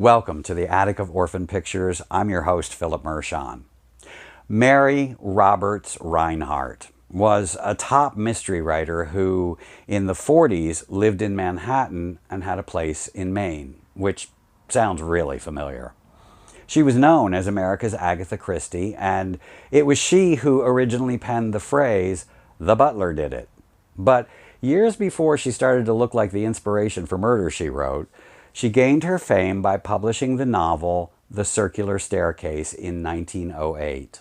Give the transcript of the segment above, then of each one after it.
Welcome to the Attic of Orphan Pictures. I'm your host, Philip Mershon. Mary Roberts Reinhardt was a top mystery writer who, in the 40s, lived in Manhattan and had a place in Maine, which sounds really familiar. She was known as America's Agatha Christie, and it was she who originally penned the phrase, "The butler did it." But years before she started to look like the inspiration for murder she wrote, she gained her fame by publishing the novel The Circular Staircase in 1908.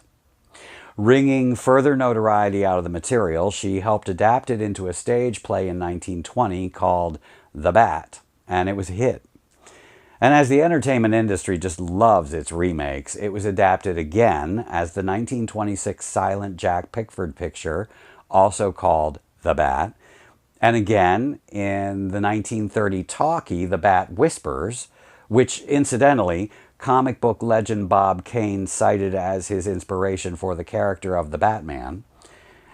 Wringing further notoriety out of the material, she helped adapt it into a stage play in 1920 called The Bat, and it was a hit. And as the entertainment industry just loves its remakes, it was adapted again as the 1926 silent Jack Pickford picture, also called The Bat, and again in the 1930 talkie The Bat Whispers, which incidentally, comic book legend Bob Kane cited as his inspiration for the character of the Batman.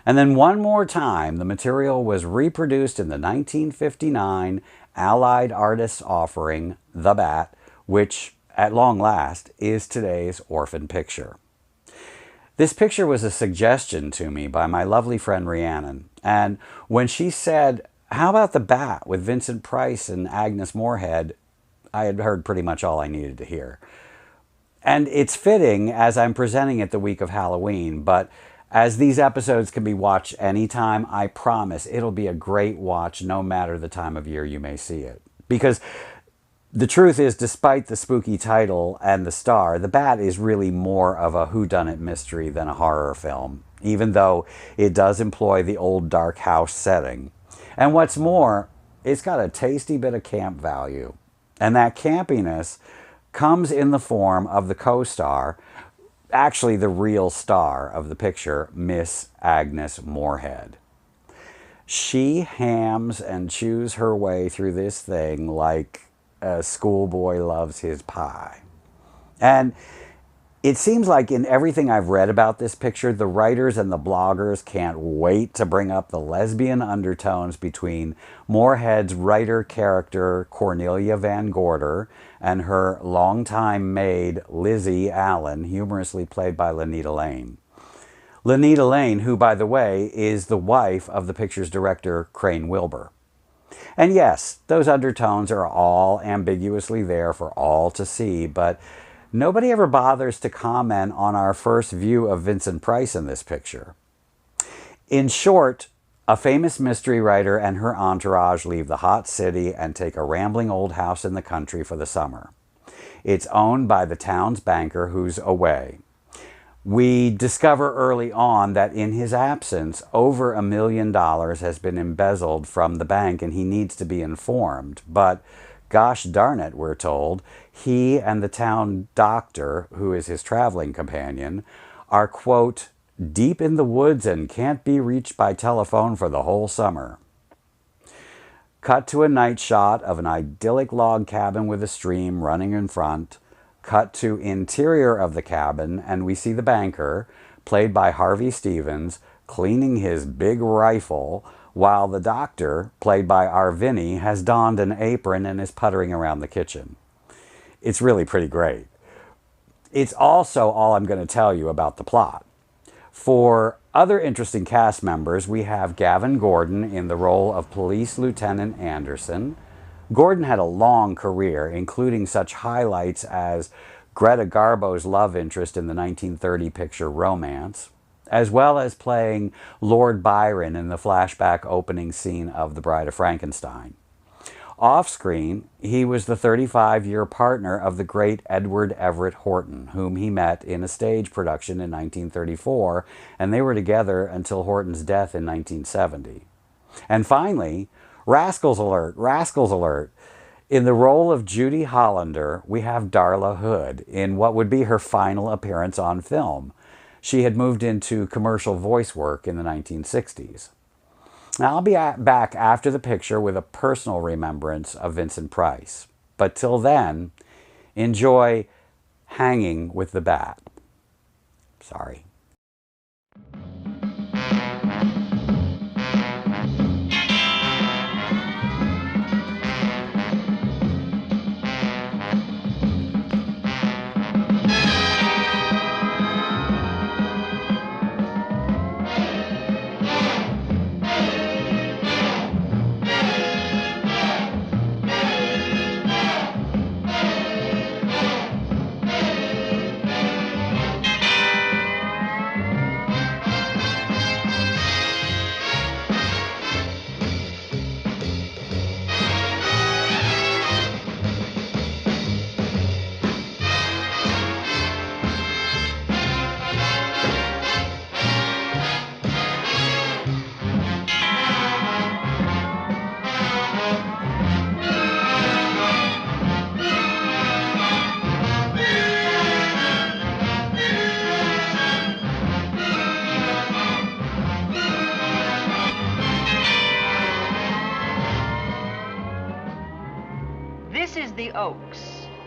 And then one more time, the material was reproduced in the 1959 Allied Artists offering, The Bat, which, at long last, is today's orphan picture. This picture was a suggestion to me by my lovely friend Rhiannon, and when she said, "How about The Bat with Vincent Price and Agnes Moorehead?" I had heard pretty much all I needed to hear. And it's fitting as I'm presenting it the week of Halloween, but as these episodes can be watched anytime, I promise it'll be a great watch no matter the time of year you may see it. Because the truth is, despite the spooky title and the star, The Bat is really more of a whodunit mystery than a horror film, even though it does employ the old dark house setting. And what's more, it's got a tasty bit of camp value. And that campiness comes in the form of the co-star, actually the real star of the picture, Miss Agnes Moorehead. She hams and chews her way through this thing like a schoolboy loves his pie. And it seems like in everything I've read about this picture, the writers and the bloggers can't wait to bring up the lesbian undertones between Moorehead's writer character Cornelia Van Gorder and her longtime maid Lizzie Allen, humorously played by Lanita Lane. Lanita Lane, who, by the way, is the wife of the picture's director Crane Wilbur. And yes, those undertones are all ambiguously there for all to see, but nobody ever bothers to comment on our first view of Vincent Price in this picture. In short, a famous mystery writer and her entourage leave the hot city and take a rambling old house in the country for the summer. It's owned by the town's banker who's away. We discover early on that in his absence, over $1 million has been embezzled from the bank and he needs to be informed. But gosh darn it, we're told, he and the town doctor, who is his traveling companion, are, quote, deep in the woods and can't be reached by telephone for the whole summer. Cut to a night shot of an idyllic log cabin with a stream running in front. Cut to interior of the cabin, and we see the banker, played by Harvey Stevens, cleaning his big rifle, while the doctor, played by our Vinny, has donned an apron and is puttering around the kitchen. It's really pretty great. It's also all I'm going to tell you about the plot. For other interesting cast members, we have Gavin Gordon in the role of Police Lieutenant Anderson. Gordon had a long career, including such highlights as Greta Garbo's love interest in the 1930 picture Romance, as well as playing Lord Byron in the flashback opening scene of The Bride of Frankenstein. Off-screen, he was the 35-year partner of the great Edward Everett Horton, whom he met in a stage production in 1934, and they were together until Horton's death in 1970. And finally, Rascals Alert, Rascals Alert. In the role of Judy Hollander, we have Darla Hood in what would be her final appearance on film. She had moved into commercial voice work in the 1960s. Now, I'll be back after the picture with a personal remembrance of Vincent Price. But till then, enjoy Hanging with the Bat. Sorry.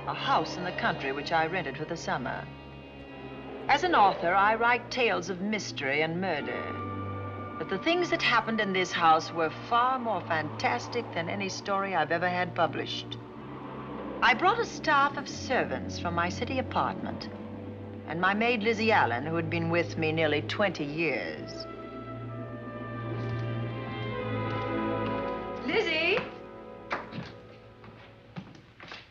a house in the country which I rented for the summer. As an author, I write tales of mystery and murder. But the things that happened in this house were far more fantastic than any story I've ever had published. I brought a staff of servants from my city apartment, and my maid Lizzie Allen, who had been with me nearly 20 years. Lizzie?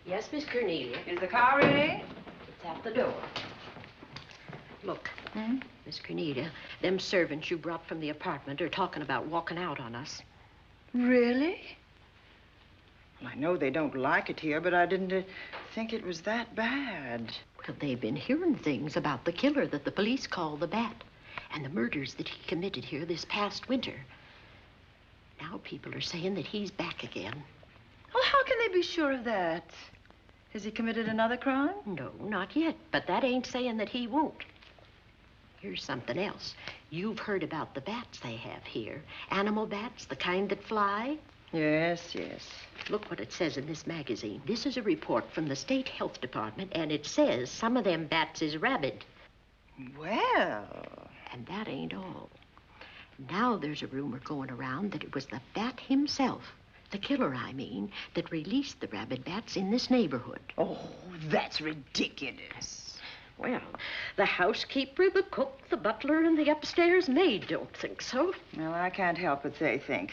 Yes, Miss Cornelia. Is the car ready? It's at the door. Look, Miss Cornelia, them servants you brought from the apartment are talking about walking out on us. Really? Well, I know they don't like it here, but I didn't think it was that bad. Well, they've been hearing things about the killer that the police call the Bat and the murders that he committed here this past winter. Now people are saying that he's back again. Well, how can they be sure of that? Has he committed another crime? No, not yet, but that ain't saying that he won't. Here's something else. You've heard about the bats they have here. Animal bats, the kind that fly. Yes, yes. Look what it says in this magazine. This is a report from the State Health Department, and it says some of them bats is rabid. Well... And that ain't all. Now there's a rumor going around that it was the bat himself, the killer, I mean, that released the rabid bats in this neighborhood. Oh, that's ridiculous. Well, the housekeeper, the cook, the butler, and the upstairs maid don't think so. Well, I can't help what they think.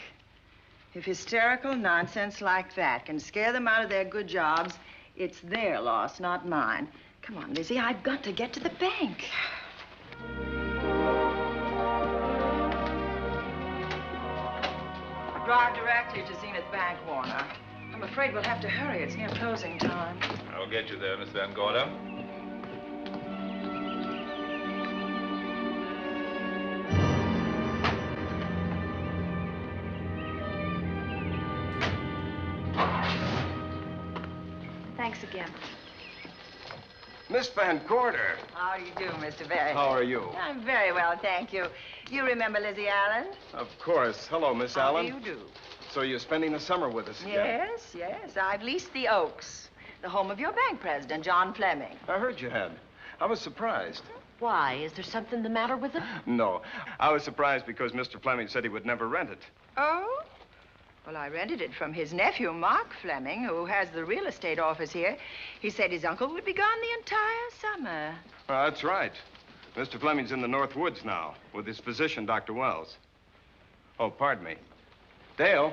If hysterical nonsense like that can scare them out of their good jobs, it's their loss, not mine. Come on, Lizzie, I've got to get to the bank. Drive directly to Zenith Bank, Warner. I'm afraid we'll have to hurry. It's near closing time. I'll get you there, Miss Van Gorder. Thanks again. Miss Van Gorder. How do you do, Mr. Barry? How are you? I'm very well, thank you. You remember Lizzie Allen? Of course. Hello, Miss Allen. How do you do? So you're spending the summer with us again? Yes, yes. I've leased the Oaks, the home of your bank president, John Fleming. I heard you had. I was surprised. Why? Is there something the matter with it? No. I was surprised because Mr. Fleming said he would never rent it. Oh? Well, I rented it from his nephew, Mark Fleming, who has the real estate office here. He said his uncle would be gone the entire summer. That's right. Mr. Fleming's in the North Woods now with his physician, Dr. Wells. Oh, pardon me. Dale,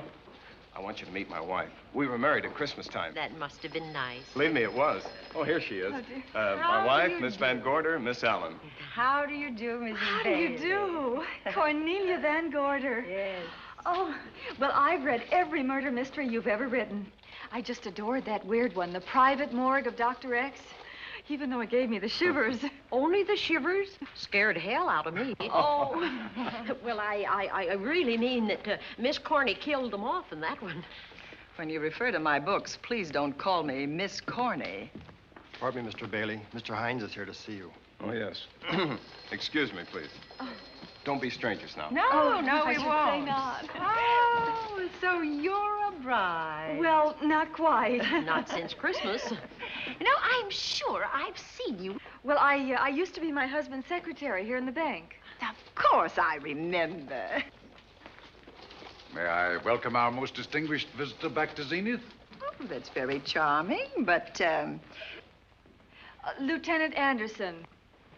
I want you to meet my wife. We were married at Christmas time. That must have been nice. Believe me, it was. Oh, here she is. Oh, dear. My How wife, do you Miss do? Van Gorder, Miss Allen. How do you do, Mrs. How do you do? Cornelia Van Gorder. Yes. Oh, well, I've read every murder mystery you've ever written. I just adored that weird one, The Private Morgue of Dr. X, even though it gave me the shivers. Only the shivers? Scared hell out of me. Oh. Well, I really mean that Miss Corney killed them off in that one. When you refer to my books, please don't call me Miss Corney. Pardon me, Mr. Bailey. Mr. Hines is here to see you. Oh, yes. Excuse me, please. Don't be strangers now. No, Oh, no, I we should won't. say not. Oh, so you're a bride. Well, not quite. Not since Christmas. You know, I'm sure I've seen you. Well, I used to be my husband's secretary here in the bank. Of course I remember. May I welcome our most distinguished visitor back to Zenith? Oh, that's very charming, but, Lieutenant Anderson.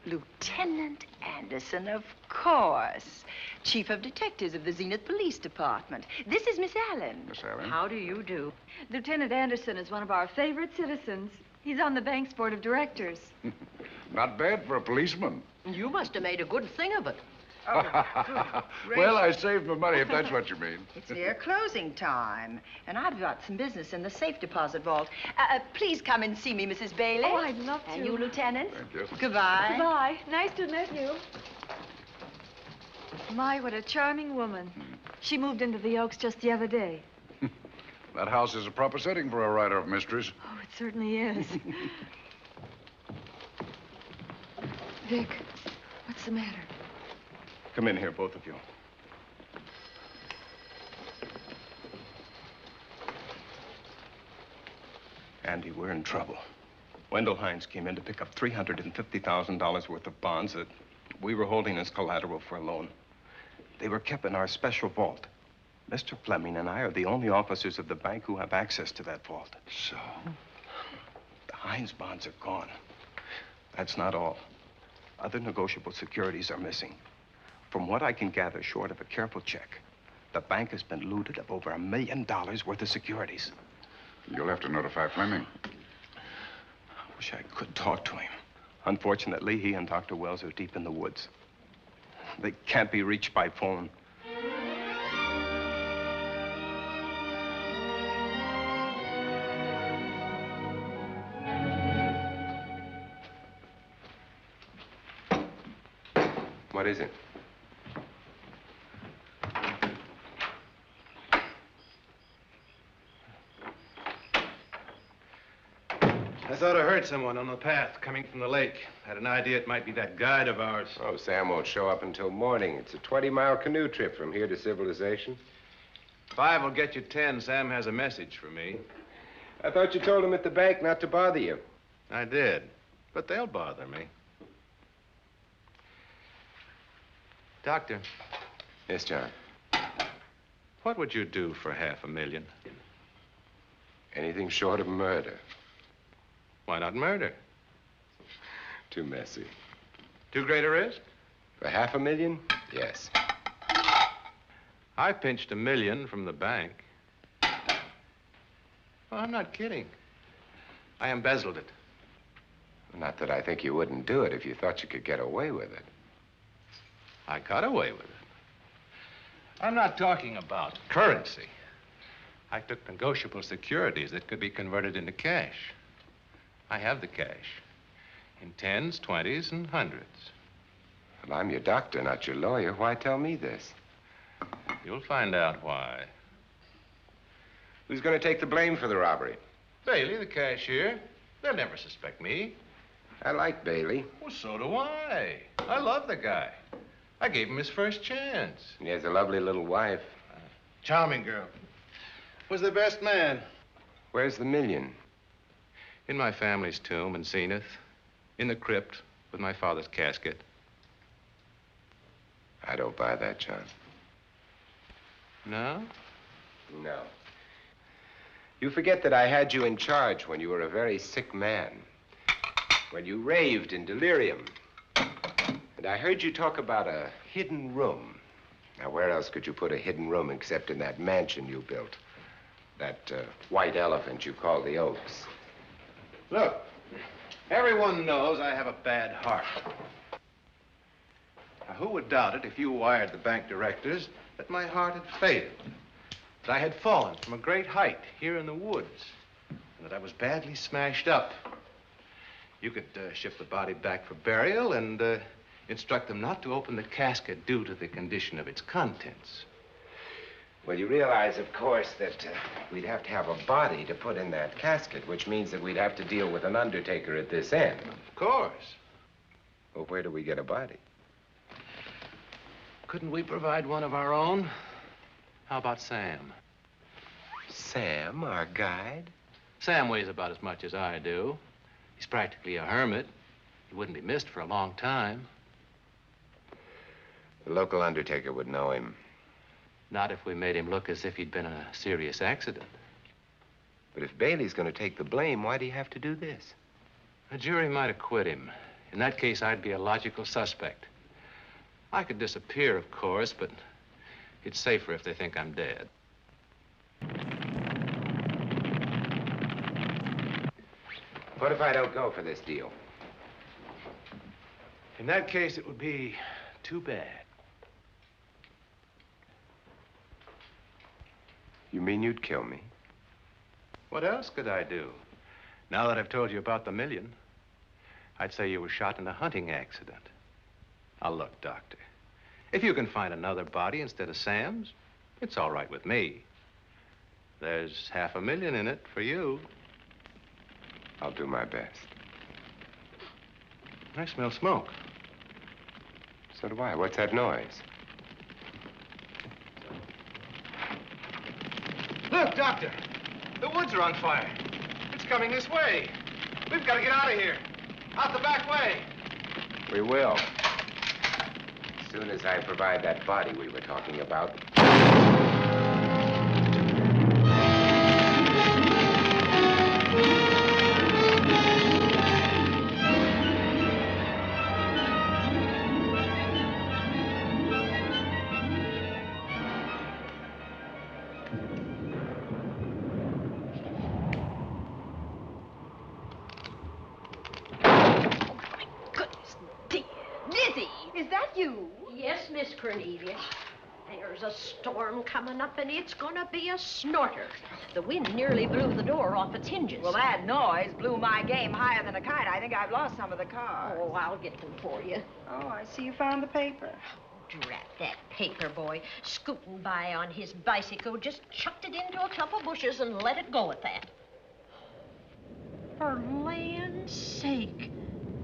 Lieutenant Anderson, of course. Chief of Detectives of the Zenith Police Department. This is Miss Allen. Miss Allen? How do you do? Lieutenant Anderson is one of our favorite citizens. He's on the bank's board of directors. Not bad for a policeman. You must have made a good thing of it. Well, I saved my money, if that's what you mean. It's near closing time, and I've got some business in the safe deposit vault. Please come and see me, Mrs. Bailey. Oh, I'd love to. And you, Lieutenant. Thank you. Goodbye. Goodbye. Nice to meet you. My, what a charming woman. She moved into the Oaks just the other day. That house is a proper setting for a writer of mysteries. Oh, it certainly is. Vic, what's the matter? Come in here, both of you. Andy, we're in trouble. Wendell Hines came in to pick up $350,000 worth of bonds that we were holding as collateral for a loan. They were kept in our special vault. Mr. Fleming and I are the only officers of the bank who have access to that vault. So? The Hines bonds are gone. That's not all. Other negotiable securities are missing. From what I can gather, short of a careful check, the bank has been looted of over $1 million worth of securities. You'll have to notify Fleming. I wish I could talk to him. Unfortunately, he and Dr. Wells are deep in the woods. They can't be reached by phone. What is it? I thought I heard someone on the path coming from the lake. Had an idea it might be that guide of ours. Oh, Sam won't show up until morning. It's a 20-mile canoe trip from here to civilization. 5 will get you 10. Sam has a message for me. I thought you told him at the bank not to bother you. I did, but they'll bother me. Doctor. Yes, John. What would you do for $500,000? Anything short of murder. Why not murder? Too messy. Too great a risk? For $500,000? Yes. I pinched $1 million from the bank. Well, I'm not kidding. I embezzled it. Not that I think you wouldn't do it if you thought you could get away with it. I got away with it. I'm not talking about currency. I took negotiable securities that could be converted into cash. I have the cash in 10s, 20s, and 100s. Well, I'm your doctor, not your lawyer. Why tell me this? You'll find out why. Who's going to take the blame for the robbery? Bailey, the cashier. They'll never suspect me. I like Bailey. Well, so do I. I love the guy. I gave him his first chance. He has a lovely little wife. Charming girl. Was the best man. Where's the $1 million? In my family's tomb in Zenith. In the crypt with my father's casket. I don't buy that, John. No? No. You forget that I had you in charge when you were a very sick man. When you raved in delirium. And I heard you talk about a hidden room. Now, where else could you put a hidden room except in that mansion you built? That white elephant you call the Oaks. Look, everyone knows I have a bad heart. Now, who would doubt it if you wired the bank directors that my heart had failed? That I had fallen from a great height here in the woods. And that I was badly smashed up. You could ship the body back for burial and instruct them not to open the casket due to the condition of its contents. Well, you realize, of course, that we'd have to have a body to put in that casket, which means that we'd have to deal with an undertaker at this end. Of course. Well, where do we get a body? Couldn't we provide one of our own? How about Sam? Sam, our guide? Sam weighs about as much as I do. He's practically a hermit. He wouldn't be missed for a long time. The local undertaker would know him. Not if we made him look as if he'd been in a serious accident. But if Bailey's going to take the blame, why'd he have to do this? A jury might acquit him. In that case, I'd be a logical suspect. I could disappear, of course, but it's safer if they think I'm dead. What if I don't go for this deal? In that case, it would be too bad. You mean you'd kill me? What else could I do? Now that I've told you about the $1 million, I'd say you were shot in a hunting accident. Now, look, Doctor, if you can find another body instead of Sam's, it's all right with me. There's $500,000 in it for you. I'll do my best. I smell smoke. So do I. What's that noise? Look, Doctor, the woods are on fire. It's coming this way. We've Gotta get out of here. Out the back way. We will. As soon as I provide that body we were talking about. Is that you? Yes, Miss Cornelia. There's a storm coming up, and it's gonna be a snorter. The wind nearly blew the door off its hinges. Well, that noise blew my game higher than a kite. I think I've lost some of the cards. Oh, I'll get them for you. Oh, I see you found the paper. Drat that paper boy, scooting by on his bicycle, just chucked it into a clump of bushes and let it go at that. For land's sake,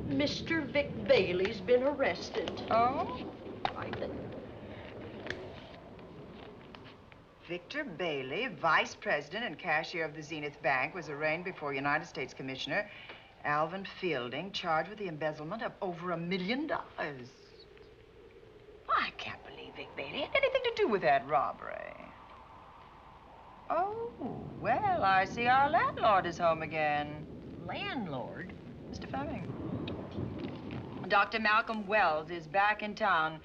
Mr. Vic Bailey's been arrested. Oh? I think. Victor Bailey, vice president and cashier of the Zenith Bank, was arraigned before United States Commissioner Alvin Fielding, charged with the embezzlement of over $1 million. I can't believe Vic Bailey had anything to do with that robbery. Oh, well, I see our landlord is home again. Landlord? Mr. Fleming. Dr. Malcolm Wells is back in town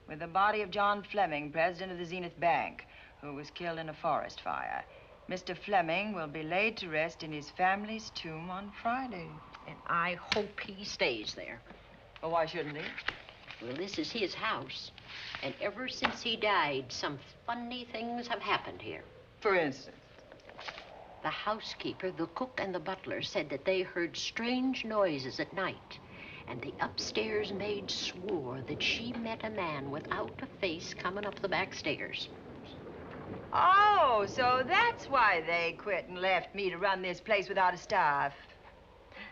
with the body of John Fleming, president of the Zenith Bank, who was killed in a forest fire. Mr. Fleming will be laid to rest in his family's tomb on Friday. And I hope he stays there. Well, why shouldn't he? Well, this is his house. And ever since he died, some funny things have happened here. For instance? The housekeeper, the cook, and the butler said that they heard strange noises at night. And the upstairs maid swore that she met a man without a face coming up the back stairs. Oh, so that's why they quit and left me to run this place without a staff.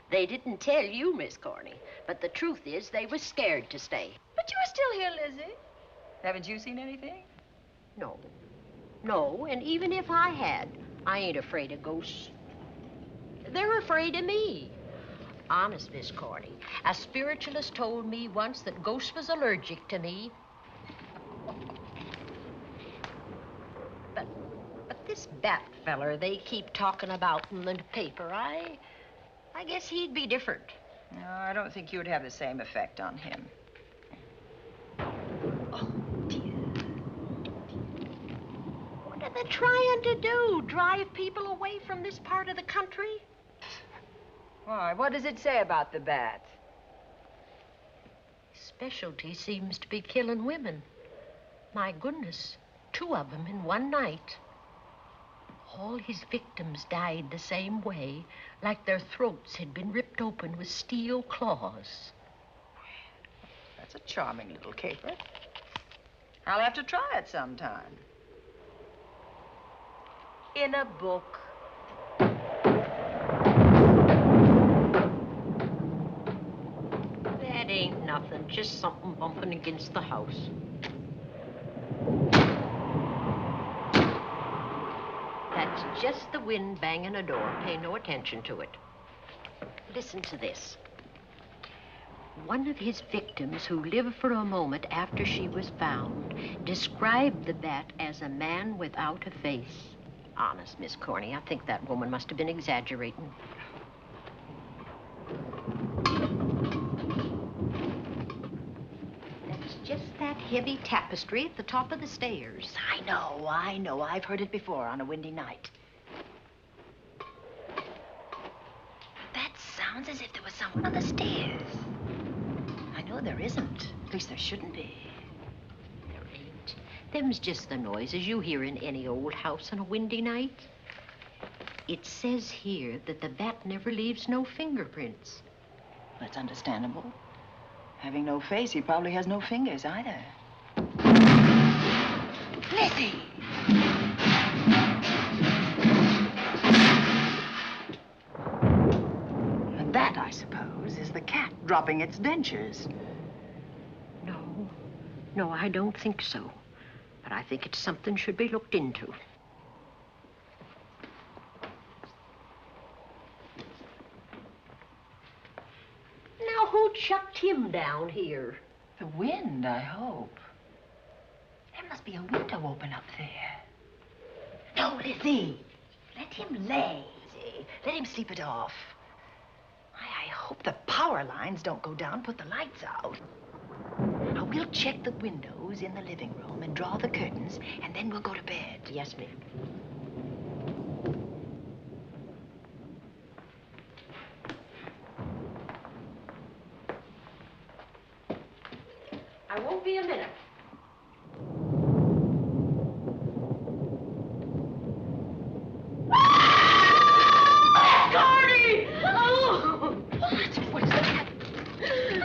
They didn't tell you, Miss Corney, but the truth is they was scared to stay. But you're still here, Lizzie. Haven't you seen anything? No. No, and even if I had, I ain't afraid of ghosts. They're afraid of me. Honest, Miss Corney, a spiritualist told me once that ghosts was allergic to me. But this Bat feller they keep talking about in the paper, I guess he'd be different. No, I don't think you'd have the same effect on him. Oh, dear. What are they trying to do? Drive people away from this part of the country? Why, what does it say about the bat? His specialty seems to be killing women. My goodness, 2 of them in one night. All his victims died the same way, like their throats had been ripped open with steel claws. That's a charming little caper. I'll have to try it sometime. In a book. That ain't nothing, just something bumping against the house. That's just the wind banging a door. Pay no attention to it. Listen to this. One of his victims, who lived for a moment after she was found, described the bat as a man without a face. Honest, Miss Corney, I think that woman must have been exaggerating. That's just that heavy tapestry at the top of the stairs. I know. I've heard it before on a windy night. That sounds as if there was someone on the stairs. I know there isn't. At least there shouldn't be. There ain't. Them's just the noises you hear in any old house on a windy night. It says here that the bat never leaves no fingerprints. That's understandable. Having no face, he probably has no fingers either. Lizzie! And that, I suppose, is the cat dropping its dentures. No, I don't think so. But I think it's something should be looked into. who chucked him down here? The wind, I hope. There must be a window open up there. No, Lizzie. Let him lay. Let him sleep it off. I hope the power lines don't go down, put the lights out. Now, we'll check the windows in the living room and draw the curtains, and then we'll go to bed. Yes, ma'am. I won't be a minute. Gordy! Oh! What is that?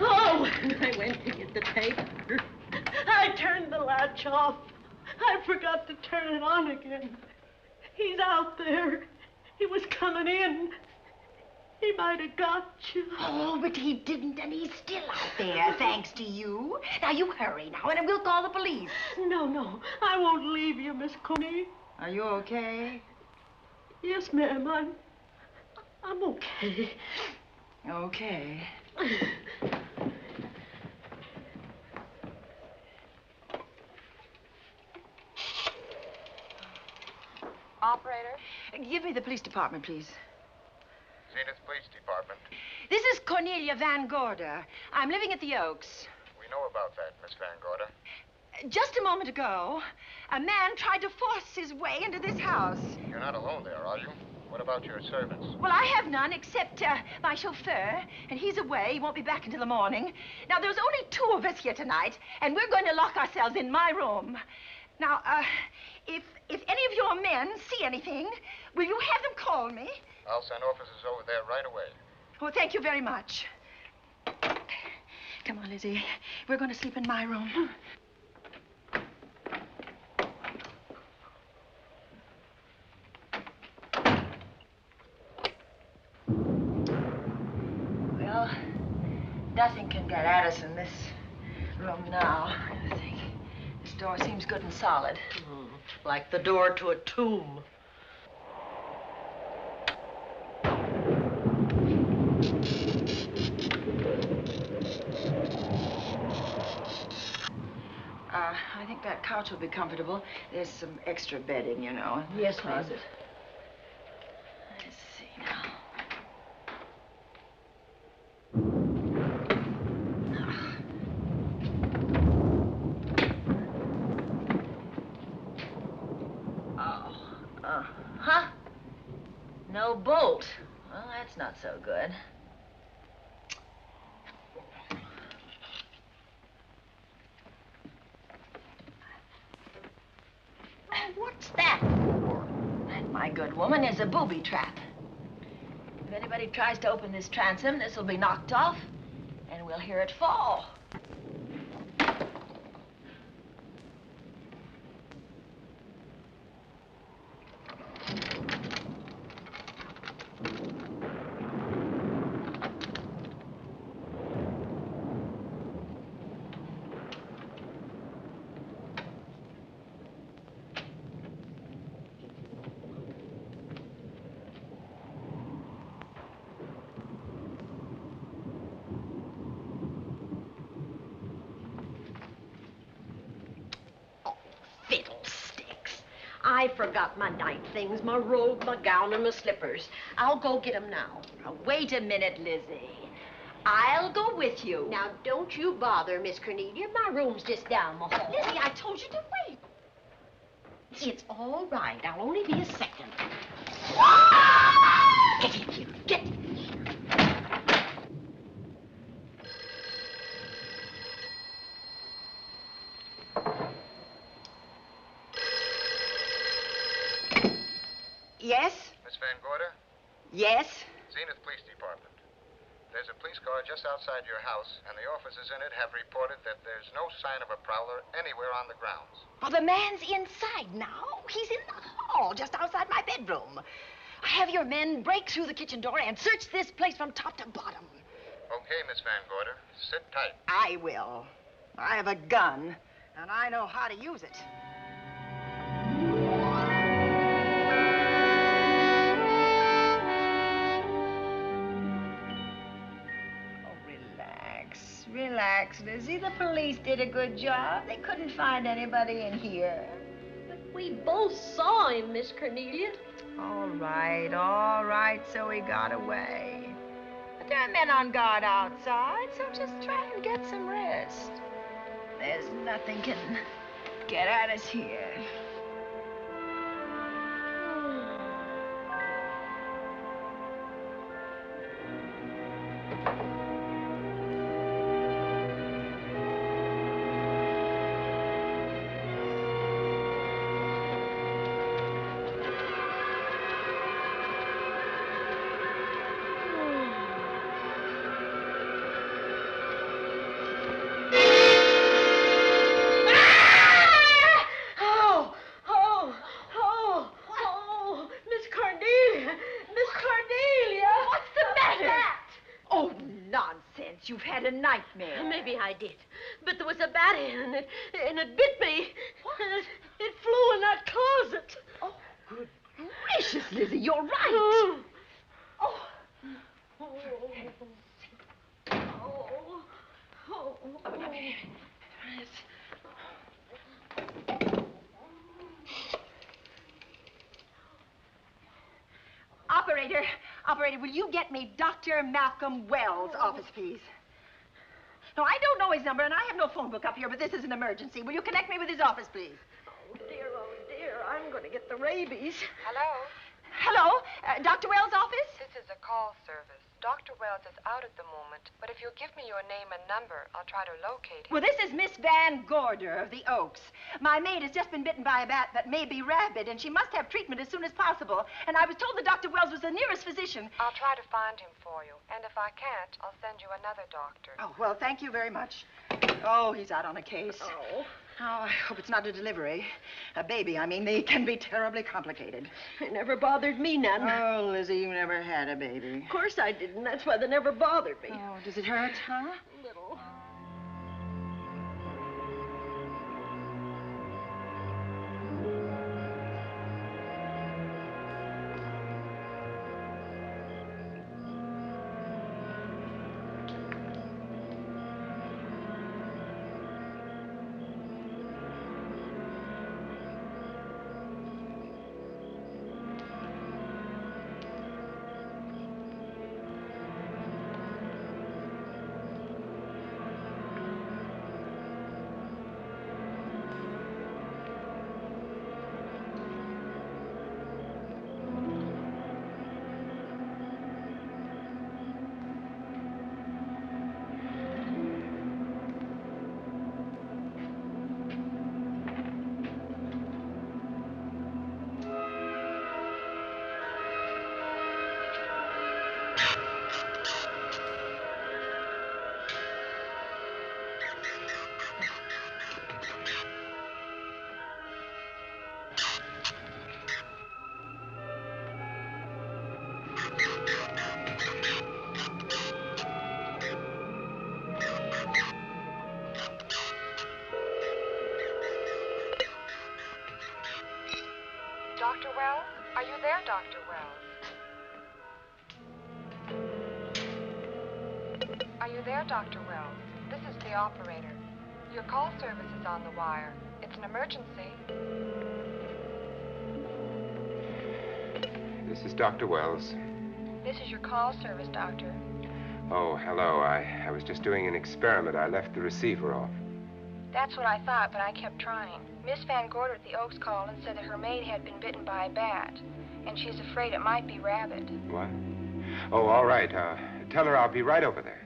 Oh, when I went to get the paper, I turned the latch off. I forgot to turn it on again. He's out there. He was coming in. He might have got you. Oh, but he didn't, and he's still out there, thanks to you. Now, you hurry now, and we'll call the police. No, I won't leave you, Miss Coney. Are you okay? Yes, ma'am, I'm okay. Okay. Operator? Give me the police department, please. Zenith Police Department. This is Cornelia Van Gorder. I'm living at the Oaks. We know about that, Miss Van Gorder. Just a moment ago, a man tried to force his way into this house. You're not alone there, are you? What about your servants? Well, I have none except my chauffeur, and he's away. He won't be back until the morning. Now, there's only 2 of us here tonight, and we're going to lock ourselves in my room. Now, if any of your men see anything, will you have them call me? I'll send officers over there right away. Oh, thank you very much. Come on, Lizzie. We're going to sleep in my room. Well, nothing can get at us in this room now, I think. This door seems good and solid. Like the door to a tomb. I think that couch will be comfortable. There's some extra bedding, you know. Yes, ma'am. Closet. Let's see now. Huh? No bolt. Well, that's not so good. What's that for? That, my good woman, is a booby trap. If anybody tries to open this transom, this will be knocked off, and we'll hear it fall. Fiddlesticks. I forgot my night things, my robe, my gown, and my slippers. I'll go get 'em now. Now, wait a minute, Lizzie. I'll go with you. Now, don't you bother, Miss Cornelia. My room's just down the hall. Lizzie, I told you to wait. It's all right. I'll only be a second. Get in here. Get in here. Yes? Miss Van Gorder? Yes? Zenith Police Department. There's a police car just outside your house, and the officers in it have reported that there's no sign of a prowler anywhere on the grounds. Oh, the man's inside now. He's in the hall, just outside my bedroom. Have your men break through the kitchen door and search this place from top to bottom. Okay, Miss Van Gorder. Sit tight. I will. I have a gun, and I know how to use it. Oh, relax. relax, Lizzie. The police did a good job. They couldn't find anybody in here. But we both saw him, Miss Cornelia. All right, so he got away. But there are men on guard outside, so just try and get some rest. There's nothing can get at us here. You've had a nightmare. Maybe I did. But there was a bat in it, and it bit me. What? It flew in that closet. Oh, good gracious, Lizzie, you're right. Oh. Oh. Operator, will you get me Dr. Malcolm Wells' office, please? No, I don't know his number, and I have no phone book up here, but this is an emergency. Will you connect me with his office, please? Oh, dear, I'm going to get the rabies. Hello? Hello? Dr. Wells' office? This is a call service. Dr. Wells is out at the moment, but if you'll give me your name and number, I'll try to locate him. Well, this is Miss Van Gorder of the Oaks. My maid has just been bitten by a bat that may be rabid, and she must have treatment as soon as possible. And I was told that Dr. Wells was the nearest physician. I'll try to find him for you, and if I can't, I'll send you another doctor. Oh, well, thank you very much. Oh, he's out on a case. Oh. Oh, I hope it's not a delivery. A baby, I mean. They can be terribly complicated. It never bothered me none. Oh, Lizzie, you never had a baby. Of course I didn't. That's why they never bothered me. Oh, does it hurt, huh? A little. Dr. Wells? Are you there, Dr. Wells? Are you there, Dr. Wells? This is the operator. Your call service is on the wire. It's an emergency. This is Dr. Wells. This is your call service, Doctor. Oh, hello. I was just doing an experiment. I left the receiver off. That's what I thought, but I kept trying. Miss Van Gorder at the Oaks called and said that her maid had been bitten by a bat, and she's afraid it might be rabid. What? Oh, all right. Tell her I'll be right over there.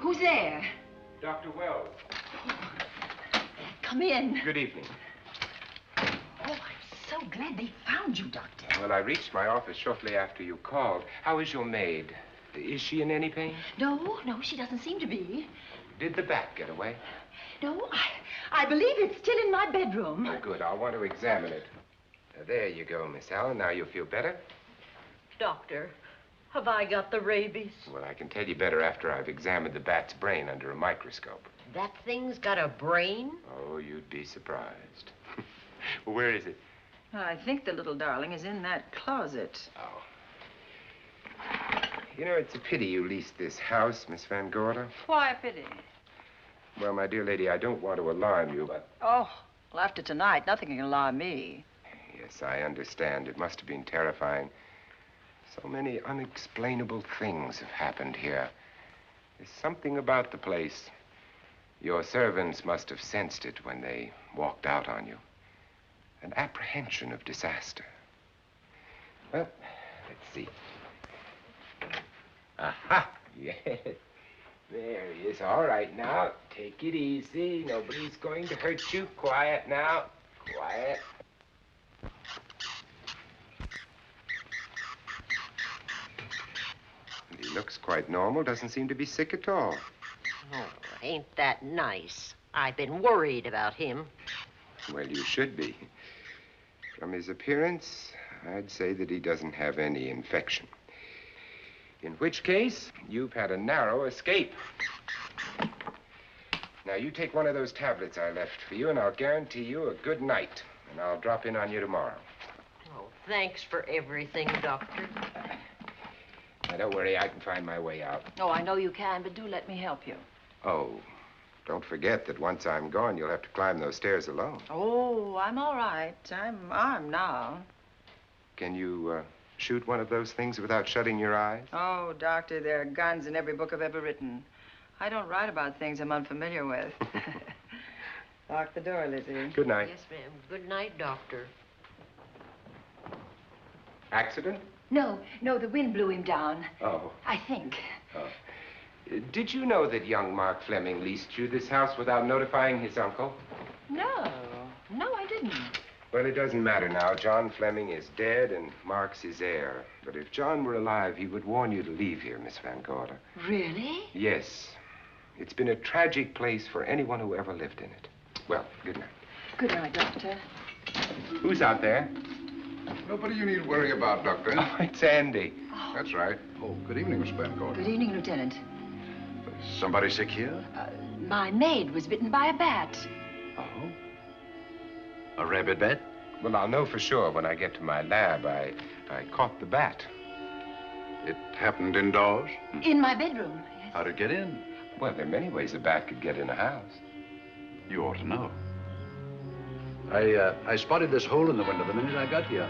Who's there? Dr. Wells. Come in. Good evening. Oh, I'm so glad they found you, Doctor. Well, I reached my office shortly after you called. How is your maid? Is she in any pain? No, she doesn't seem to be. Did the bat get away? No, I believe it's still in my bedroom. Oh, good. I'll want to examine it. There you go, Miss Allen. Now you feel better? Doctor, have I got the rabies? Well, I can tell you better after I've examined the bat's brain under a microscope. That thing's got a brain? Oh, you'd be surprised. Well, where is it? I think the little darling is in that closet. Oh. You know, it's a pity you leased this house, Miss Van Gorder. Why a pity? Well, my dear lady, I don't want to alarm you, but... Oh, well, after tonight, nothing can alarm me. Yes, I understand. It must have been terrifying. So many unexplainable things have happened here. There's something about the place. Your servants must have sensed it when they walked out on you. An apprehension of disaster. Well, let's see. Aha! Yes. There he is. All right, now, take it easy. Nobody's going to hurt you. Quiet now. Quiet. And he looks quite normal. Doesn't seem to be sick at all. Oh, ain't that nice? I've been worried about him. Well, you should be. From his appearance, I'd say that he doesn't have any infection. In which case, you've had a narrow escape. Now, you take one of those tablets I left for you, and I'll guarantee you a good night. And I'll drop in on you tomorrow. Oh, thanks for everything, Doctor. Now, don't worry, I can find my way out. Oh, I know you can, but do let me help you. Oh, don't forget that once I'm gone, you'll have to climb those stairs alone. Oh, I'm all right. I'm armed now. Can you, shoot one of those things without shutting your eyes? Oh, Doctor, there are guns in every book I've ever written. I don't write about things I'm unfamiliar with. Lock the door, Lizzie. Good night. Yes, ma'am. Good night, Doctor. Accident? No, the wind blew him down. Oh. I think. Oh. Did you know that young Mark Fleming leased you this house without notifying his uncle? No, I didn't. Well, it doesn't matter now. John Fleming is dead and Mark's his heir. But if John were alive, he would warn you to leave here, Miss Van Gorder. Really? Yes. It's been a tragic place for anyone who ever lived in it. Well, good night. Good night, Doctor. Who's out there? Nobody you need worry about, Doctor. Oh, it's Andy. Oh. That's right. Oh, good evening, Miss Van Gorder. Good evening, Lieutenant. Somebody sick here? My maid was bitten by a bat. Oh? A rabid bat? Well, I'll know for sure when I get to my lab. I caught the bat. It happened indoors? In my bedroom, yes. How'd it get in? Well, there are many ways a bat could get in a house. You ought to know. I spotted this hole in the window the minute I got here.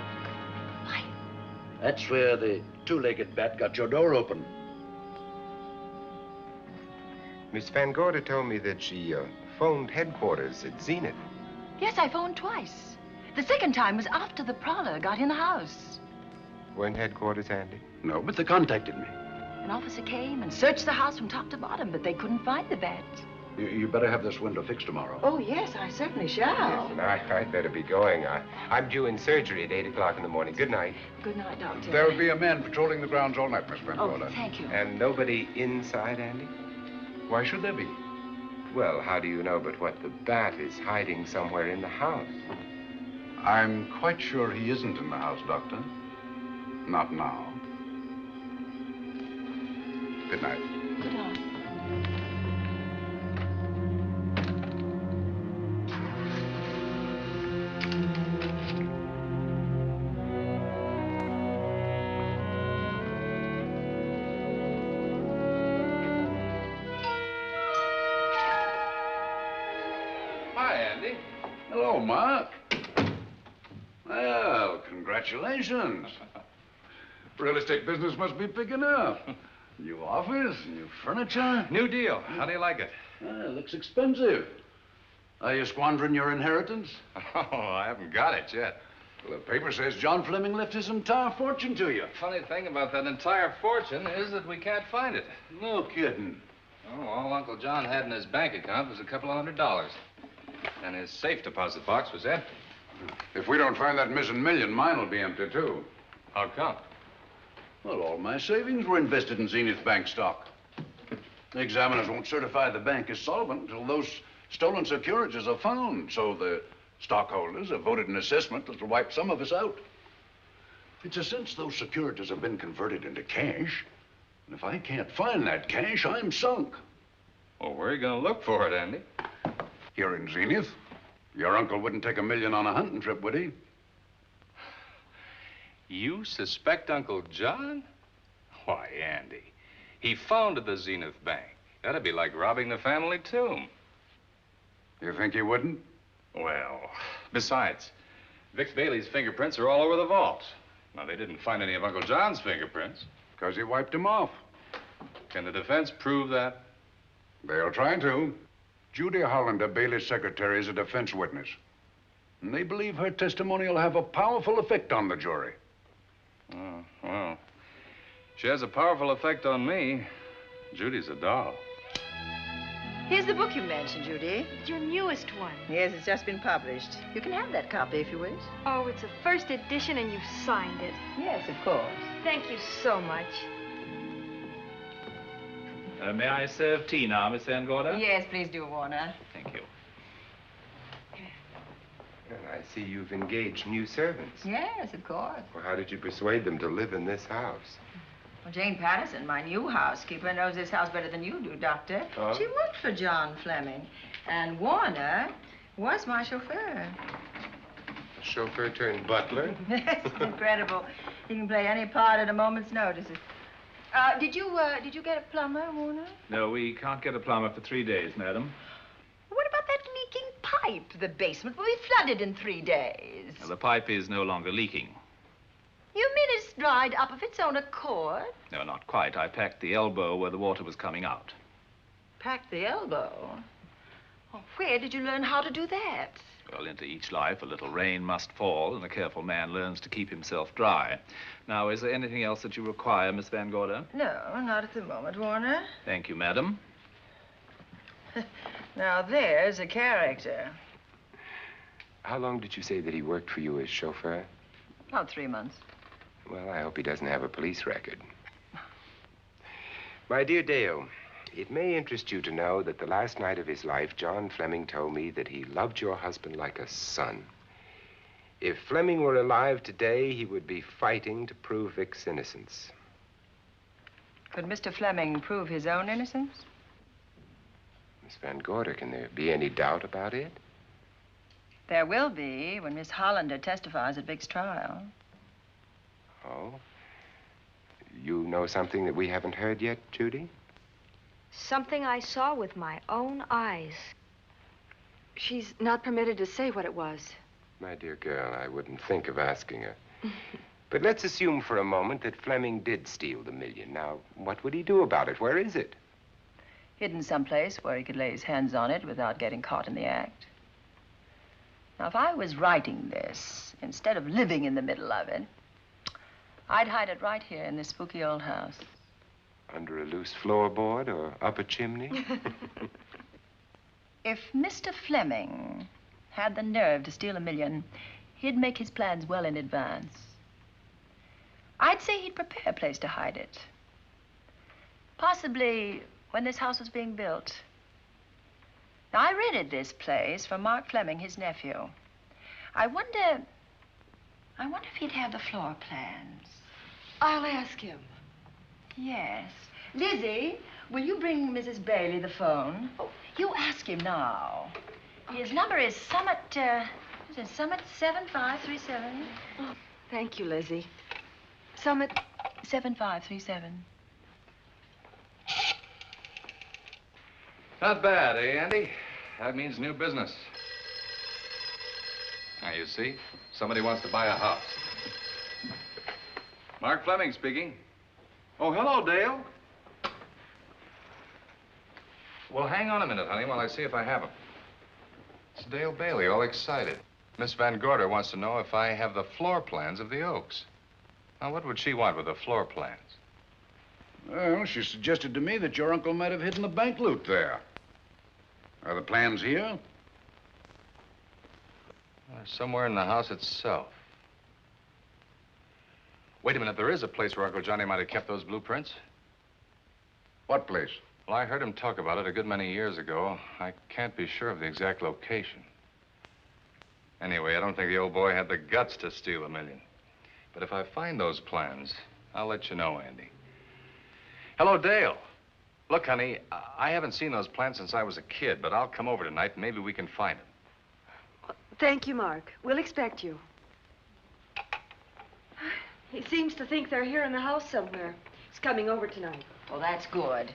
Why? That's where the two-legged bat got your door open. Miss Van Gorder told me that she phoned headquarters at Zenith. Yes, I phoned twice. The second time was after the prowler got in the house. Weren't headquarters, Andy? No, but they contacted me. An officer came and searched the house from top to bottom, but they couldn't find the bat. You better have this window fixed tomorrow. Oh, yes, I certainly shall. Yes, and I'd better be going. I'm due in surgery at 8 o'clock in the morning. Good night. Good night, Doctor. There'll be a man patrolling the grounds all night, Miss Van Oh, Gorder. thank you. And nobody inside, Andy? Why should there be? Well, how do you know but what the bat is hiding somewhere in the house? I'm quite sure he isn't in the house, Doctor. Not now. Good night. Good night. Hi, Andy. Hello, Mark. Well, congratulations. Real estate business must be picking up. New office, new furniture. New deal. How do you like it? It looks expensive. Are you squandering your inheritance? Oh, I haven't got it yet. Well, the paper says John Fleming left his entire fortune to you. Funny thing about that entire fortune is that we can't find it. No kidding. Oh, all Uncle John had in his bank account was a couple of $100. And his safe deposit box was empty. If we don't find that missing million, mine will be empty, too. How come? Well, all my savings were invested in Zenith Bank stock. The examiners won't certify the bank as solvent until those stolen securities are found. So the stockholders have voted an assessment that'll wipe some of us out. It's a since those securities have been converted into cash. And if I can't find that cash, I'm sunk. Well, where are you going to look for it, Andy? Here in Zenith. Your uncle wouldn't take $1 million on a hunting trip, would he? You suspect Uncle John? Why, Andy, he founded the Zenith Bank. That'd be like robbing the family tomb. You think he wouldn't? Well, besides, Vic Bailey's fingerprints are all over the vault. Now, they didn't find any of Uncle John's fingerprints. Because he wiped them off. Can the defense prove that? They'll try to. Judy Hollander, Bailey's secretary, is a defense witness. And they believe her testimony will have a powerful effect on the jury. Oh, well, she has a powerful effect on me. Judy's a doll. Here's the book you mentioned, Judy. It's your newest one. Yes, it's just been published. You can have that copy if you wish. Oh, it's a first edition and you've signed it. Yes, of course. Thank you so much. May I serve tea now, Miss Van Gorder? Yes, please do, Warner. Thank you. Well, I see you've engaged new servants. Yes, of course. Well, how did you persuade them to live in this house? Well, Jane Patterson, my new housekeeper, knows this house better than you do, Doctor. Oh? She worked for John Fleming. And Warner was my chauffeur. A chauffeur turned butler? Yes, incredible. He can play any part at a moment's notice. Did you get a plumber, Warner? No, we can't get a plumber for 3 days, madam. What about that leaking pipe? The basement will be flooded in 3 days. Well, the pipe is no longer leaking. You mean it's dried up of its own accord? No, not quite. I packed the elbow where the water was coming out. Packed the elbow? Oh, where did you learn how to do that? Well, into each life, a little rain must fall, and a careful man learns to keep himself dry. Now, is there anything else that you require, Miss Van Gorder? No, not at the moment, Warner. Thank you, madam. Now, there's a character. How long did you say that he worked for you as chauffeur? About 3 months. Well, I hope he doesn't have a police record. My dear Dale, it may interest you to know that the last night of his life, John Fleming told me that he loved your husband like a son. If Fleming were alive today, he would be fighting to prove Vic's innocence. Could Mr. Fleming prove his own innocence? Miss Van Gorder, can there be any doubt about it? There will be when Miss Hollander testifies at Vic's trial. Oh? You know something that we haven't heard yet, Judy? Something I saw with my own eyes. She's not permitted to say what it was. My dear girl, I wouldn't think of asking her. But let's assume for a moment that Fleming did steal the $1 million. Now, what would he do about it? Where is it? Hidden someplace where he could lay his hands on it without getting caught in the act. Now, if I was writing this, instead of living in the middle of it, I'd hide it right here in this spooky old house. Under a loose floorboard or up a chimney? If Mr. Fleming had the nerve to steal $1 million, he'd make his plans well in advance. I'd say he'd prepare a place to hide it. Possibly when this house was being built. Now, I rented this place from Mark Fleming, his nephew. I wonder if he'd have the floor plans. I'll ask him. Yes. Lizzie, will you bring Mrs. Bailey the phone? Oh, you ask him now. Okay. His number is Summit 7537. Oh, thank you, Lizzie. Summit 7537. Not bad, eh, Andy? That means new business. Now, you see, somebody wants to buy a house. Mark Fleming speaking. Oh, hello, Dale. Well, hang on a minute, honey, while I see if I have him. It's Dale Bailey, all excited. Miss Van Gorder wants to know if I have the floor plans of the Oaks. Now, what would she want with the floor plans? Well, she suggested to me that your uncle might have hidden the bank loot there. Are the plans here? Somewhere in the house itself. Wait a minute, there is a place where Uncle Johnny might have kept those blueprints. What place? Well, I heard him talk about it a good many years ago. I can't be sure of the exact location. Anyway, I don't think the old boy had the guts to steal $1 million. But if I find those plans, I'll let you know, Andy. Hello, Dale. Look, honey, I haven't seen those plans since I was a kid, but I'll come over tonight and maybe we can find them. Thank you, Mark. We'll expect you. He seems to think they're here in the house somewhere. He's coming over tonight. Well, that's good.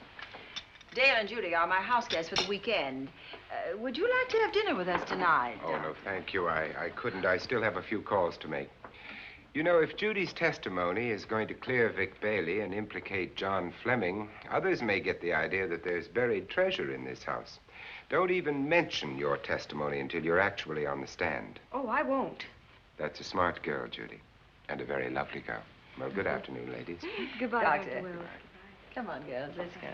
Dale and Judy are my house guests for the weekend. Would you like to have dinner with us tonight? Oh, no, thank you. I couldn't. I still have a few calls to make. You know, if Judy's testimony is going to clear Vic Bailey and implicate John Fleming, others may get the idea that there's buried treasure in this house. Don't even mention your testimony until you're actually on the stand. Oh, I won't. That's a smart girl, Judy, and a very lovely girl. Well, good afternoon, ladies. Goodbye, Doctor. Dr. Will. Come on, girls, let's go.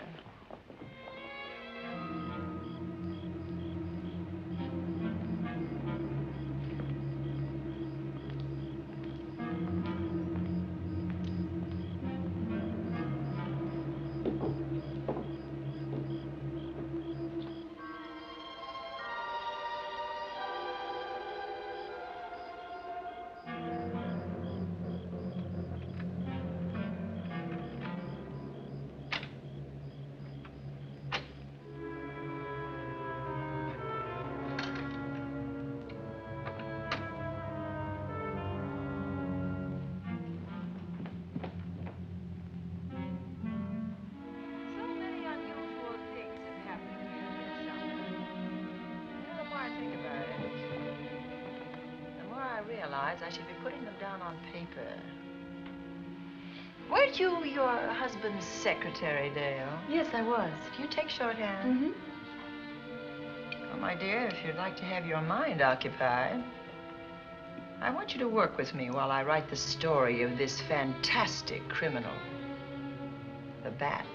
I should be putting them down on paper. Weren't you your husband's secretary, Dale? Yes, I was. Do you take shorthand? Mm-hmm. Well, my dear, if you'd like to have your mind occupied, I want you to work with me while I write the story of this fantastic criminal, the Bat.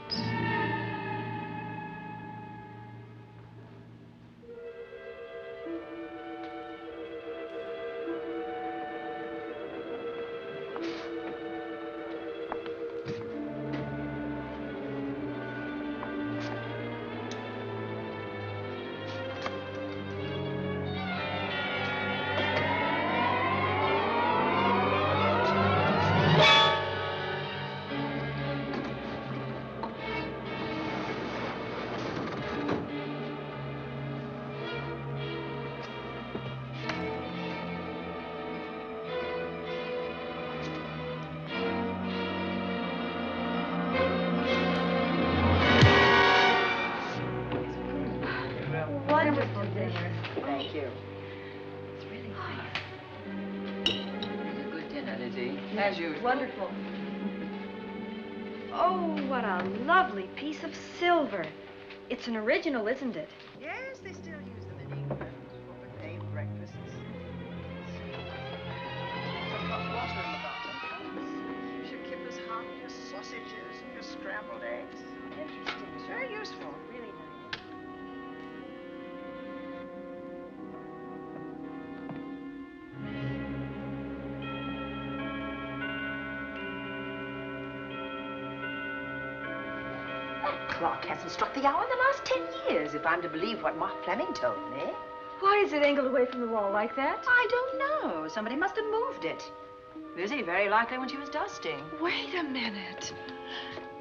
Thank you. It's really nice. A good dinner, Lizzie. As usual. Wonderful. Oh, what a lovely piece of silver. It's an original, isn't it? Yes, they still use them in England for buffet breakfasts. Some hot water in the bottom. Should keep us hot, your sausages and your scrambled eggs. Interesting. It's very useful. Really nice. Clock hasn't struck the hour in the last 10 years, if I'm to believe what Mark Fleming told me. Why is it angled away from the wall like that? I don't know. Somebody must have moved it. Lizzie, very likely when she was dusting. Wait a minute.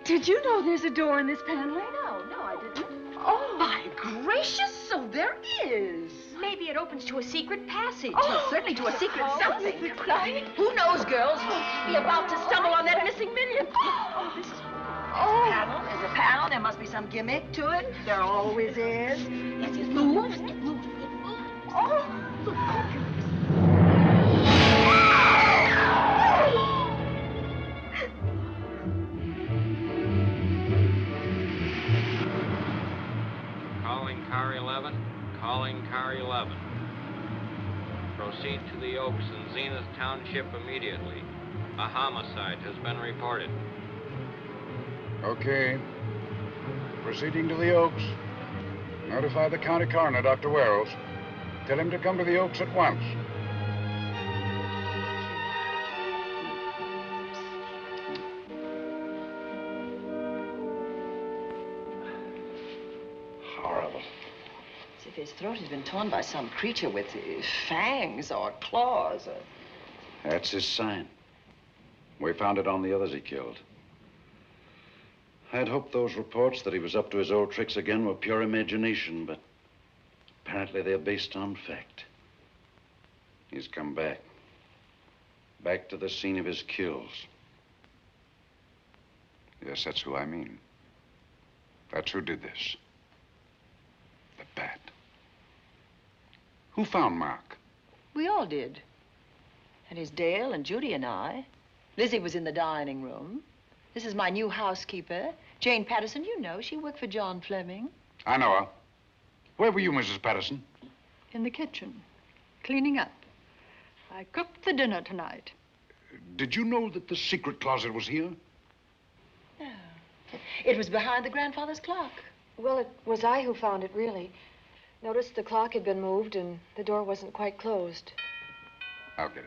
Did you know there's a door in this paneling? No, I didn't. Oh, My gracious, so there is. Maybe it opens to a secret passage. Well, certainly to a secret something. Who knows, girls? Who may be about to stumble on that missing million? Oh, this is... Oh. There's a panel. There must be some gimmick to it. There always is. Yes, it moves. It moves. It moves. Oh. Calling car 11. Calling car 11. Proceed to the Oaks in Zenith Township immediately. A homicide has been reported. Okay. Proceeding to the Oaks. Notify the county coroner, Dr. Wells. Tell him to come to the Oaks at once. Horrible. As if his throat has been torn by some creature with fangs or claws. That's his sign. We found it on the others he killed. I'd hoped those reports that he was up to his old tricks again were pure imagination, but apparently they're based on fact. He's come back. Back to the scene of his kills. Yes, that's who I mean. That's who did this. The bat. Who found Mark? We all did. And his Dale and Judy and I. Lizzie was in the dining room. This is my new housekeeper, Jane Patterson. You know, she worked for John Fleming. I know her. Where were you, Mrs. Patterson? In the kitchen, cleaning up. I cooked the dinner tonight. Did you know that the secret closet was here? No. It was behind the grandfather's clock. Well, it was I who found it, really. Noticed the clock had been moved and the door wasn't quite closed. I'll get it.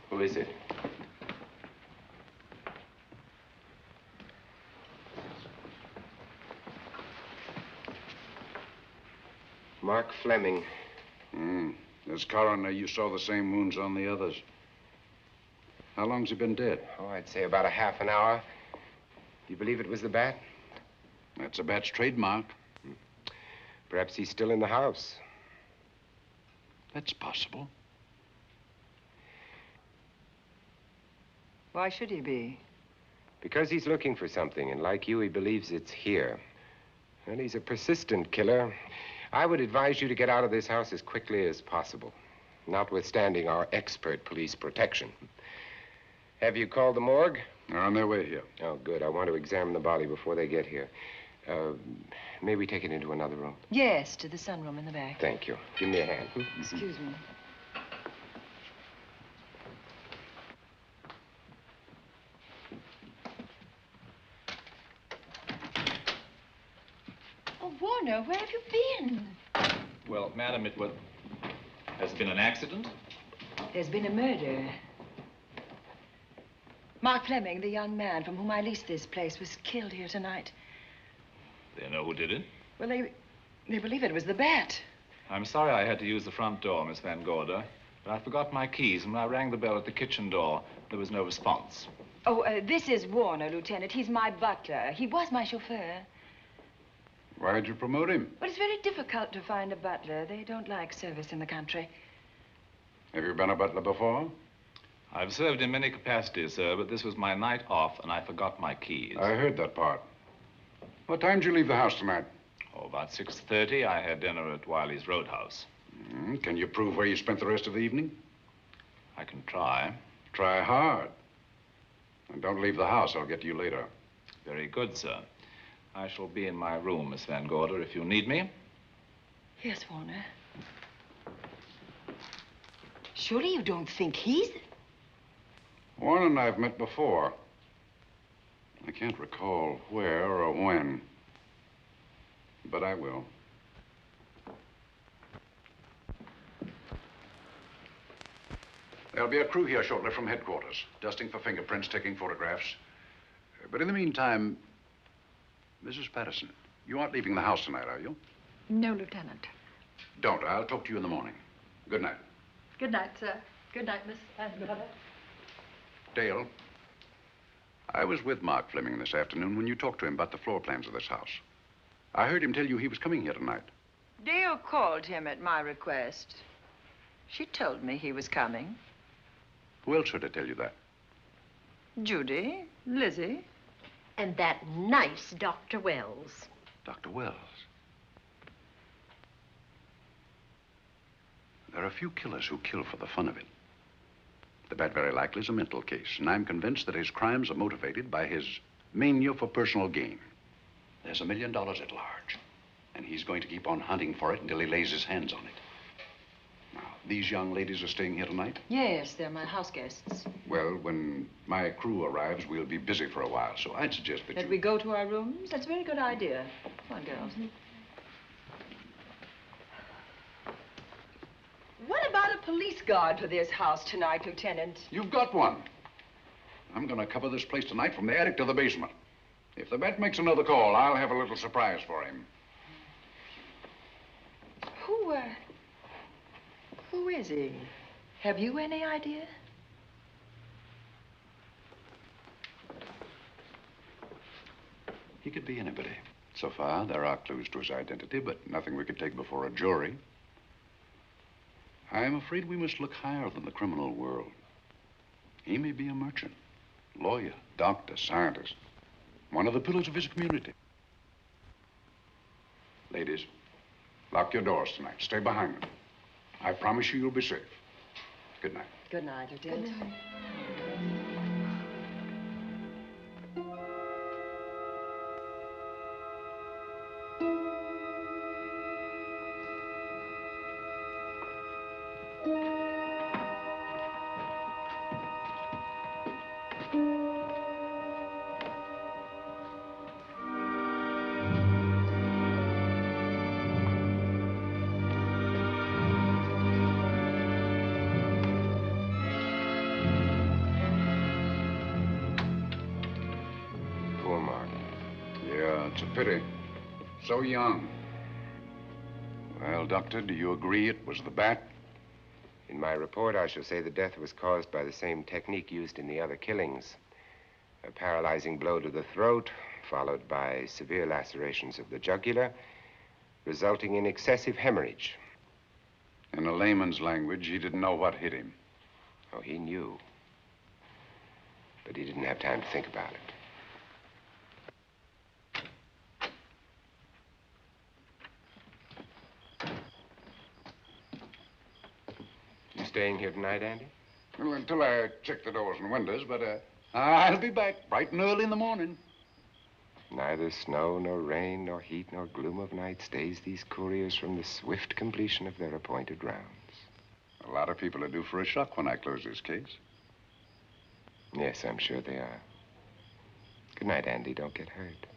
Who is it? Mark Fleming. As coroner, you saw the same wounds on the others. How long's he been dead? Oh, I'd say about a half an hour. You believe it was the bat? That's a bat's trademark. Perhaps he's still in the house. That's possible. Why should he be? Because he's looking for something, and like you, he believes it's here. And he's a persistent killer. I would advise you to get out of this house as quickly as possible, notwithstanding our expert police protection. Have you called the morgue? They're on their way here. Oh, good. I want to examine the body before they get here. May we take it into another room? Yes, to the sunroom in the back. Thank you. Give me a hand. Excuse me. Oh, Warner, where have you been? Well, madam, it was... Has been an accident? There's been a murder. Mark Fleming, the young man from whom I leased this place, was killed here tonight. They know who did it? Well, they believe it was the bat. I'm sorry I had to use the front door, Miss Van Gorder, but I forgot my keys, and when I rang the bell at the kitchen door, there was no response. Oh, this is Warner, Lieutenant. He's my butler. He was my chauffeur. Why'd you promote him? But it's very difficult to find a butler. They don't like service in the country. Have you been a butler before? I've served in many capacities, sir, but this was my night off, and I forgot my keys. I heard that part. What time did you leave the house tonight? Oh, about 6:30. I had dinner at Wiley's Roadhouse. Can you prove where you spent the rest of the evening? I can try. Try hard. And don't leave the house. I'll get to you later. Very good, sir. I shall be in my room, Miss Van Gorder, if you need me. Yes, Warner. Surely you don't think he's... Warren and I've met before. I can't recall where or when, but I will. There'll be a crew here shortly from headquarters, dusting for fingerprints, taking photographs. But in the meantime, Mrs. Patterson, you aren't leaving the house tonight, are you? No, Lieutenant. Don't. I'll talk to you in the morning. Good night. Good night, sir. Good night, Miss Van Gorder. Dale, I was with Mark Fleming this afternoon when you talked to him about the floor plans of this house. I heard him tell you he was coming here tonight. Dale called him at my request. She told me he was coming. Who else should I tell you that? Judy, Lizzie. And that nice Dr. Wells. Dr. Wells. There are a few killers who kill for the fun of it. The bat very likely is a mental case, and I'm convinced that his crimes are motivated by his mania for personal gain. There's $1 million at large, and he's going to keep on hunting for it until he lays his hands on it. Now, these young ladies are staying here tonight? Yes, they're my house guests. Well, when my crew arrives, we'll be busy for a while, so I'd suggest that That we go to our rooms? That's a very good idea. Come on, girls. What about a police guard for this house tonight, Lieutenant? You've got one. I'm going to cover this place tonight from the attic to the basement. If the bat makes another call, I'll have a little surprise for him. Who is he? Have you any idea? He could be anybody. So far, there are clues to his identity, but nothing we could take before a jury. I'm afraid we must look higher than the criminal world. He may be a merchant, lawyer, doctor, scientist, one of the pillars of his community. Ladies, lock your doors tonight. Stay behind them. I promise you you'll be safe. Good night. Good night, Lieutenant. Good night. It's a pity. So young. Well, Doctor, do you agree it was the bat? In my report, I shall say the death was caused by the same technique used in the other killings. A paralyzing blow to the throat, followed by severe lacerations of the jugular, resulting in excessive hemorrhage. In a layman's language, he didn't know what hit him. Oh, he knew. But he didn't have time to think about it. Staying here tonight, Andy? Well, until I check the doors and windows, but I'll be back bright and early in the morning. Neither snow, nor rain, nor heat, nor gloom of night stays these couriers from the swift completion of their appointed rounds. A lot of people are due for a shock when I close this case. Yes, I'm sure they are. Good night, Andy. Don't get hurt.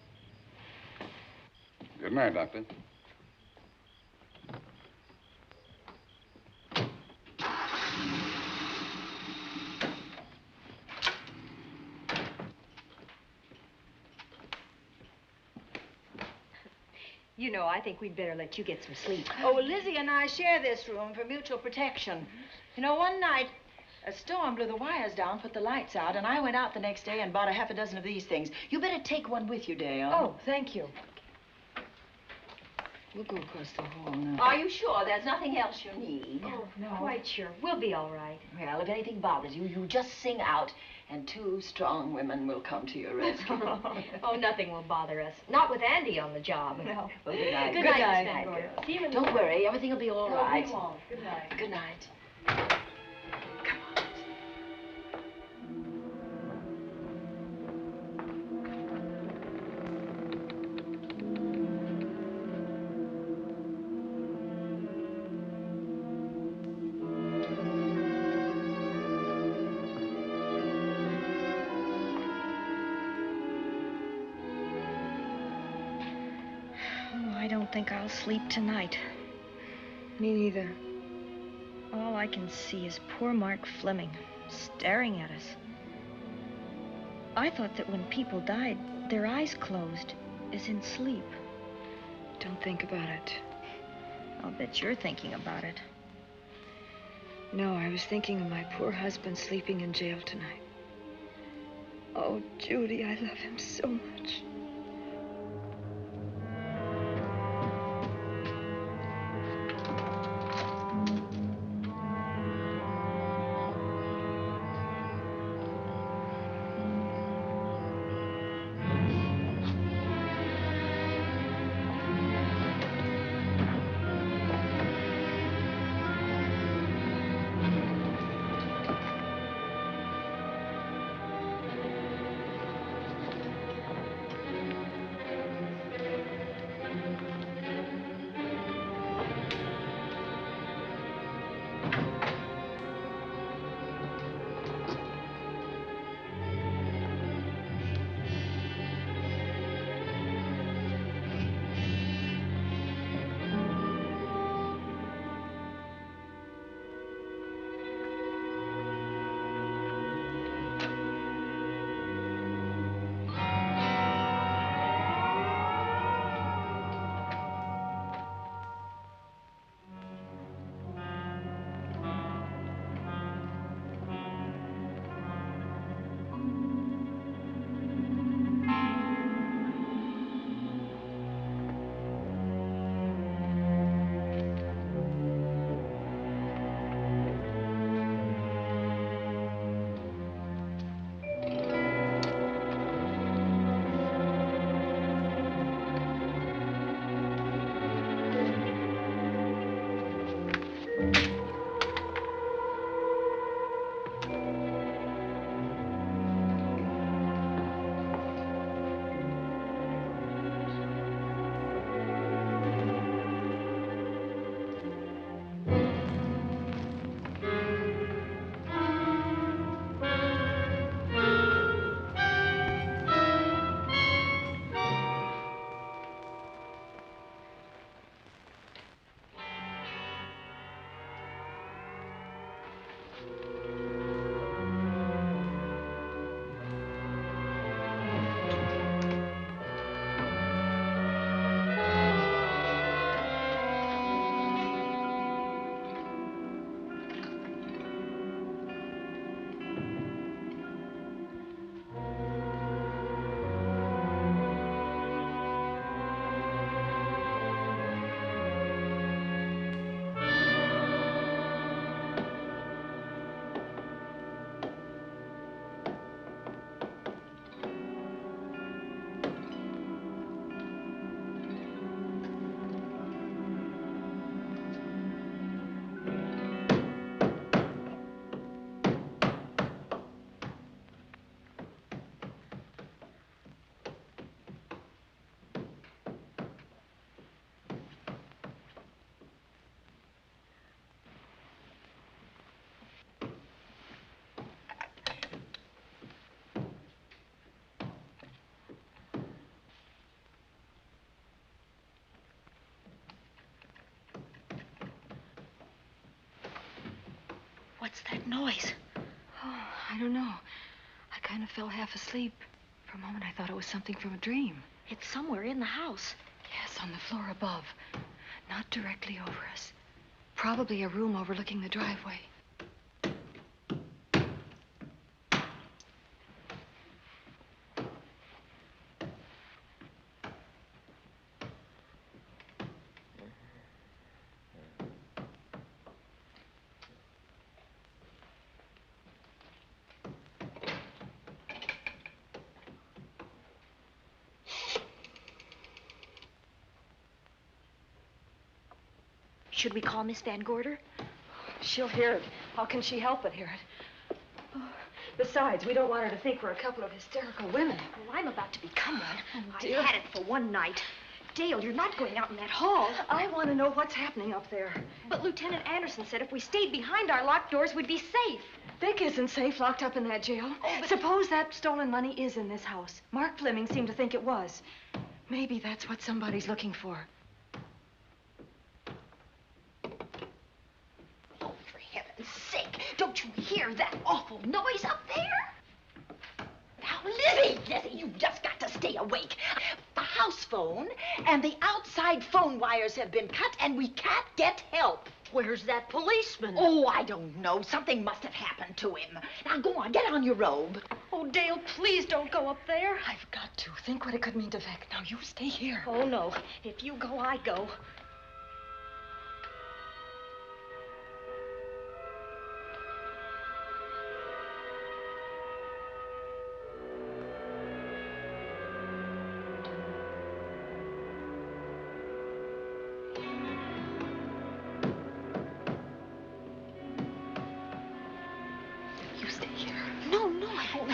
Good night, Doctor. You know, I think we'd better let you get some sleep. Oh, Lizzie and I share this room for mutual protection. You know, one night, a storm blew the wires down, put the lights out, and I went out the next day and bought a half a dozen of these things. You better take one with you, Dale. Oh, thank you. We'll go across the hall now. Are you sure there's nothing else you need? Oh, no. Quite sure. We'll be all right. Well, if anything bothers you, you just sing out, and 2 strong women will come to your rescue. Oh, nothing will bother us. Not with Andy on the job. No. Well, good night. Good night, Miss Van Gordon. See you in the Don't worry, everything will be all right. We won't. Good night. Good night. I don't think I'll sleep tonight. Me neither. All I can see is poor Mark Fleming staring at us. I thought that when people died, their eyes closed, as in sleep. Don't think about it. I'll bet you're thinking about it. No, I was thinking of my poor husband sleeping in jail tonight. Oh, Judy, I love him so much. What's that noise? Oh, I don't know. I kind of fell half asleep. For a moment, I thought it was something from a dream. It's somewhere in the house. Yes, on the floor above. Not directly over us. Probably a room overlooking the driveway. Should we call Miss Van Gorder? She'll hear it. How can she help but hear it? Oh, besides, we don't want her to think we're a couple of hysterical women. Well, I'm about to become one. dear. I've had it for one night. Dale, you're not going out in that hall. I want to know what's happening up there. But Lieutenant Anderson said if we stayed behind our locked doors, we'd be safe. Vic isn't safe locked up in that jail. Suppose that stolen money is in this house. Mark Fleming seemed to think it was. Maybe that's what somebody's looking for. For heaven's sake, don't you hear that awful noise up there? Now, Lizzie, you've just got to stay awake. The house phone and the outside phone wires have been cut, and we can't get help. Where's that policeman? Oh, I don't know. Something must have happened to him. Now, go on, get on your robe. Oh, Dale, please don't go up there. I've got to. Think what it could mean to Vic. Now, you stay here. Oh, no. If you go, I go.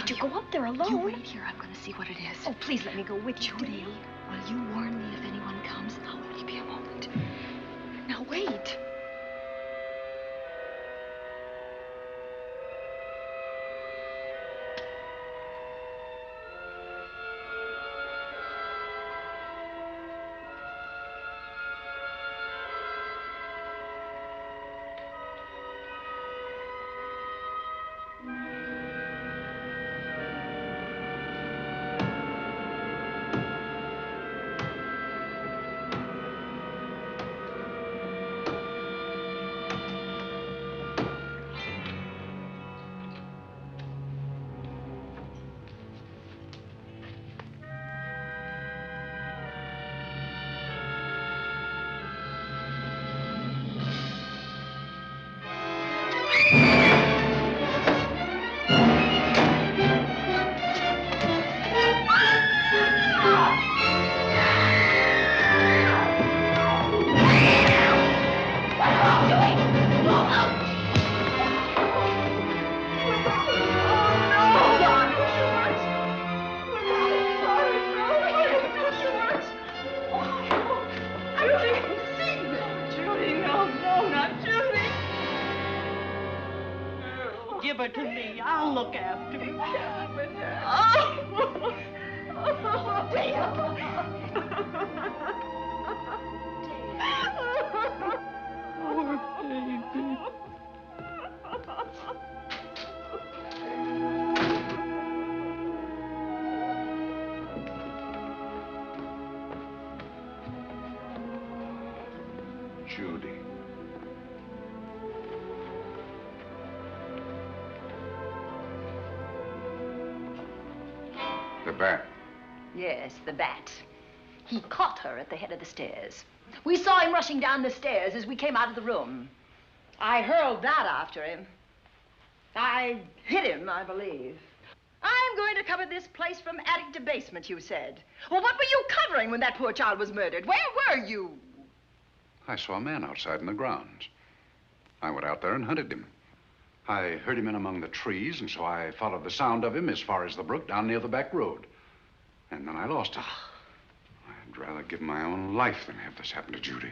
You go up there alone. You wait here. I'm going to see what it is. Oh, please let me go with you, Judy, Dale. will you warn me if anyone comes? I'll only be a moment. Now, wait. Give her to me. I'll look after her. Poor baby. Judy. The bat. Yes, the bat. He caught her at the head of the stairs. We saw him rushing down the stairs as we came out of the room. I hurled that after him. I hit him, I believe. I'm going to cover this place from attic to basement, you said. Well, what were you covering when that poor child was murdered? Where were you? I saw a man outside in the grounds. I went out there and hunted him. I heard him in among the trees, and so I followed the sound of him as far as the brook down near the back road. And then I lost him. I'd rather give my own life than have this happen to Judy.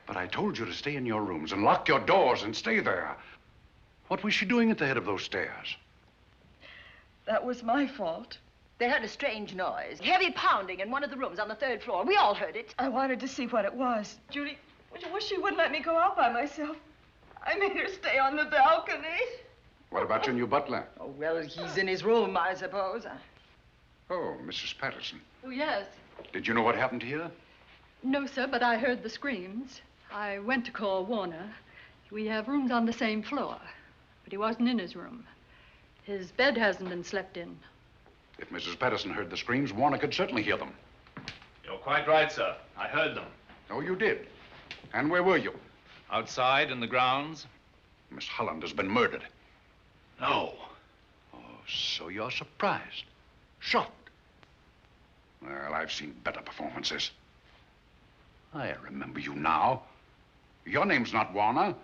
But I told you to stay in your rooms and lock your doors and stay there. What was she doing at the head of those stairs? That was my fault. They heard a strange noise. Heavy pounding in one of the rooms on the 3rd floor. We all heard it. I wanted to see what it was. Judy, I wish she wouldn't let me go out by myself. I made her stay on the balcony. What about your new butler? Oh, well, he's in his room, I suppose. Oh, Mrs. Patterson. Oh, yes. Did you know what happened here? No, sir, but I heard the screams. I went to call Warner. We have rooms on the same floor, but he wasn't in his room. His bed hasn't been slept in. If Mrs. Patterson heard the screams, Warner could certainly hear them. You're quite right, sir. I heard them. Oh, you did? And where were you? Outside in the grounds. Miss Holland has been murdered. No. Oh, so you're surprised. Shocked. Well, I've seen better performances. I remember you now. Your name's not Warner.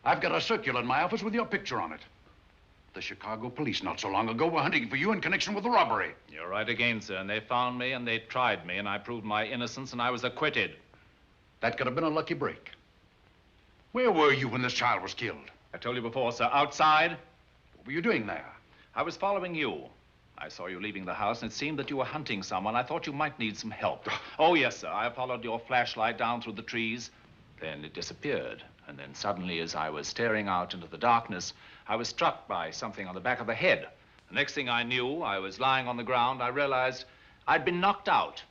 I've got a circular in my office with your picture on it. The Chicago police not so long ago were hunting for you in connection with the robbery. You're right again, sir. And they found me and they tried me and I proved my innocence and I was acquitted. That could have been a lucky break. Where were you when this child was killed? I told you before, sir. Outside. What were you doing there? I was following you. I saw you leaving the house, and it seemed that you were hunting someone. I thought you might need some help. Oh, yes, sir. I followed your flashlight down through the trees. Then it disappeared. And then suddenly, as I was staring out into the darkness, I was struck by something on the back of the head. The next thing I knew, I was lying on the ground. I realized I'd been knocked out.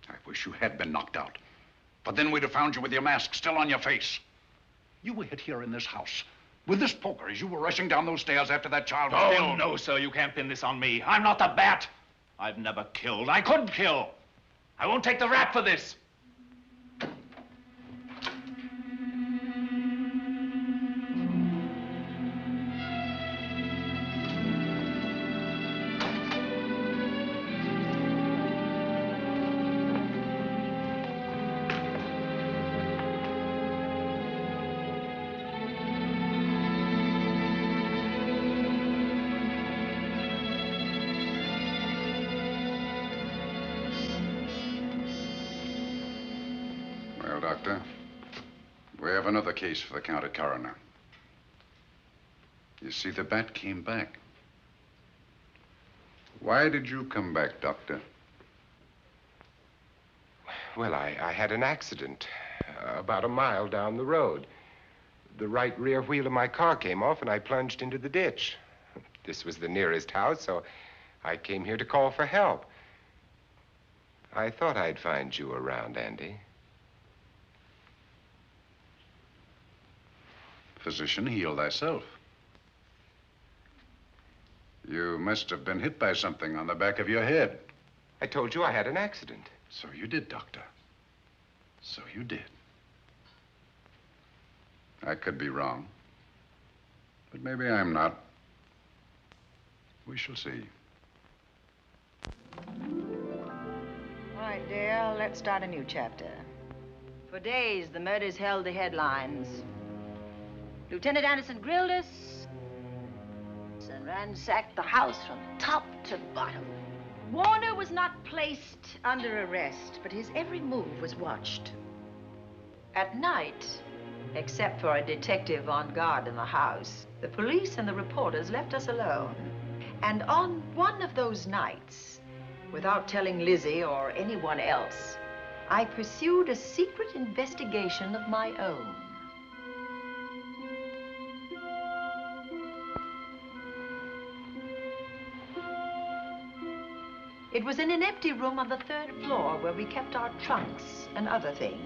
I wish you had been knocked out. But then we'd have found you with your mask still on your face. You were hit here in this house with this poker as you were rushing down those stairs after that child was killed. Oh, no, sir. You can't pin this on me. I'm not the bat. I've never killed. I couldn't kill. I won't take the rap for this. Well, Doctor, we have another case for the county coroner. You see, the bat came back. Why did you come back, Doctor? Well, I had an accident about a mile down the road. The right rear wheel of my car came off and I plunged into the ditch. This was the nearest house, so I came here to call for help. I thought I'd find you around, Andy. Physician, heal thyself. You must have been hit by something on the back of your head. I told you I had an accident. So you did, Doctor. So you did. I could be wrong. But maybe I'm not. We shall see. All right, dear, let's start a new chapter. For days, the murders held the headlines. Lieutenant Anderson grilled us and ransacked the house from top to bottom. Warner was not placed under arrest, but his every move was watched. At night, except for a detective on guard in the house, the police and the reporters left us alone. And on one of those nights, without telling Lizzie or anyone else, I pursued a secret investigation of my own. It was in an empty room on the 3rd floor where we kept our trunks and other things.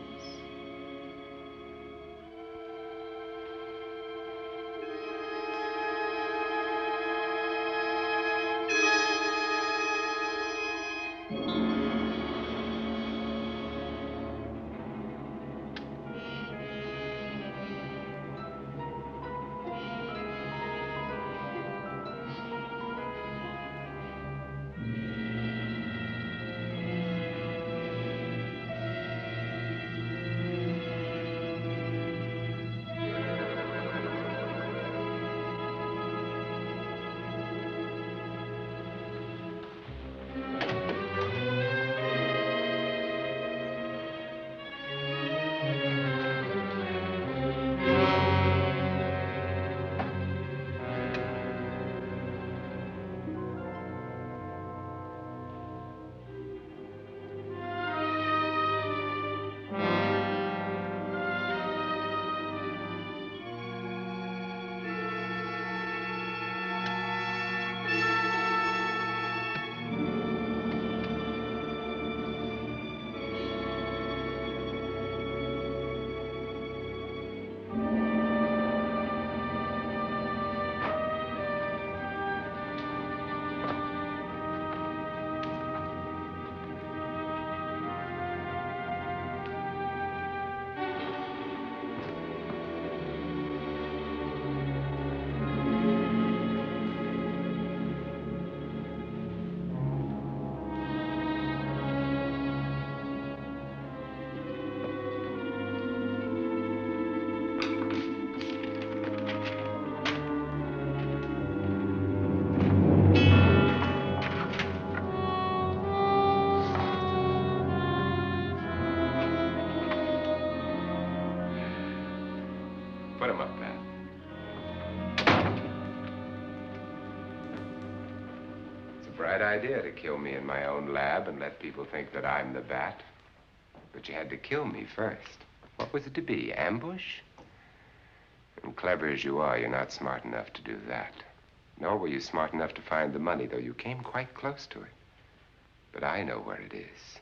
Put him up, Pat. It's a bright idea to kill me in my own lab and let people think that I'm the bat. But you had to kill me first. What was it to be, ambush? And clever as you are, you're not smart enough to do that. Nor were you smart enough to find the money, though you came quite close to it. But I know where it is.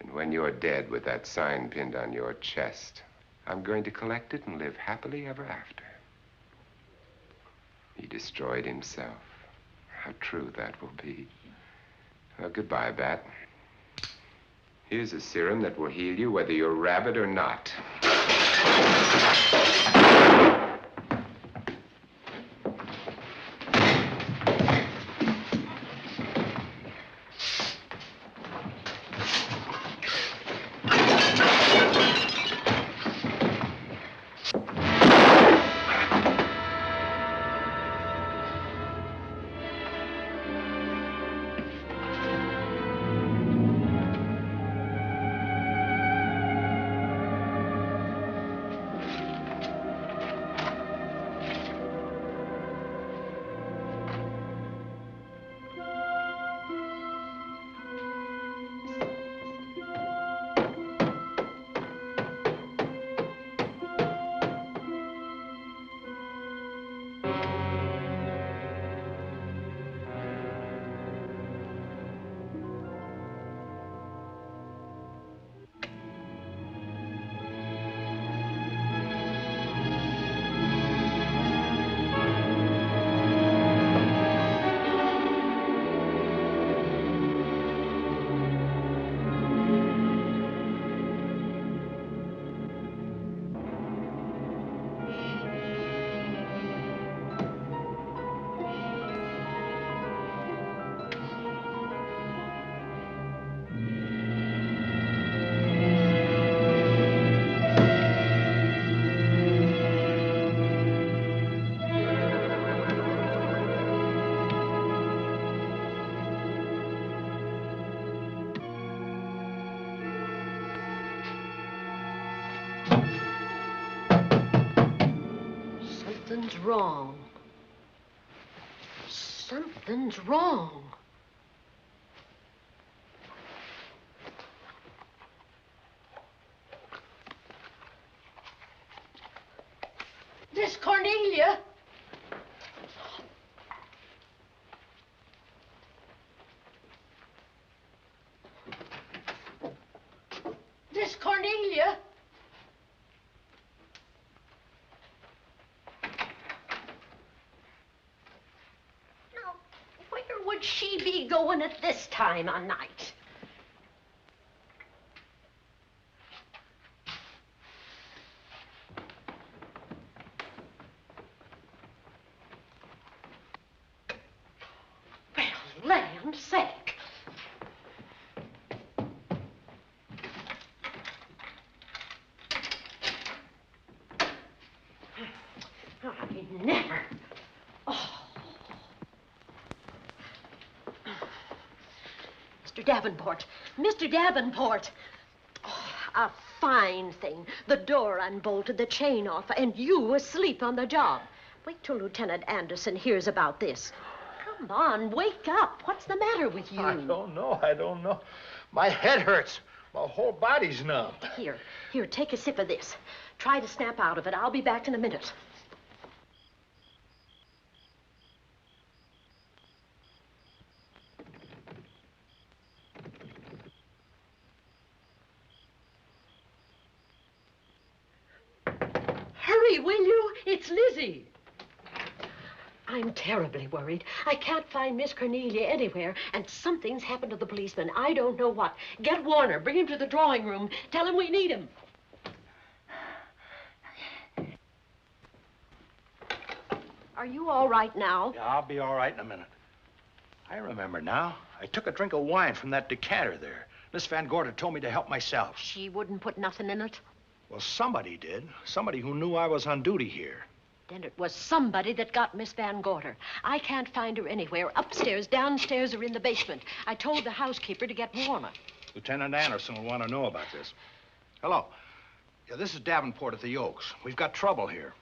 And when you're dead with that sign pinned on your chest, I'm going to collect it and live happily ever after. He destroyed himself. How true that will be. Well, goodbye, Bat. Here's a serum that will heal you whether you're rabid or not. Something's wrong. Something's wrong. Miss Cornelia. Miss Cornelia. Where would she be going at this time of night? Well, land's sake. I never. Mr. Davenport. Mr. Davenport. Oh, a fine thing. The door unbolted, the chain off, and you asleep on the job. Wait till Lieutenant Anderson hears about this. Come on, wake up. What's the matter with you? I don't know. My head hurts. My whole body's numb. Here, take a sip of this. Try to snap out of it. I'll be back in a minute. Hurry, will you? It's Lizzie. I'm terribly worried. I can't find Miss Cornelia anywhere, and something's happened to the policeman. I don't know what. Get Warner. Bring him to the drawing room. Tell him we need him. Are you all right now? Yeah, I'll be all right in a minute. I remember now. I took a drink of wine from that decanter there. Miss Van Gorder told me to help myself. She wouldn't put nothing in it? Well, somebody did. Somebody who knew I was on duty here. Then it was somebody that got Miss Van Gorder. I can't find her anywhere. Upstairs, downstairs, or in the basement. I told the housekeeper to get Warner. Lieutenant Anderson will want to know about this. Hello. Yeah, this is Davenport at the Oaks. We've got trouble here.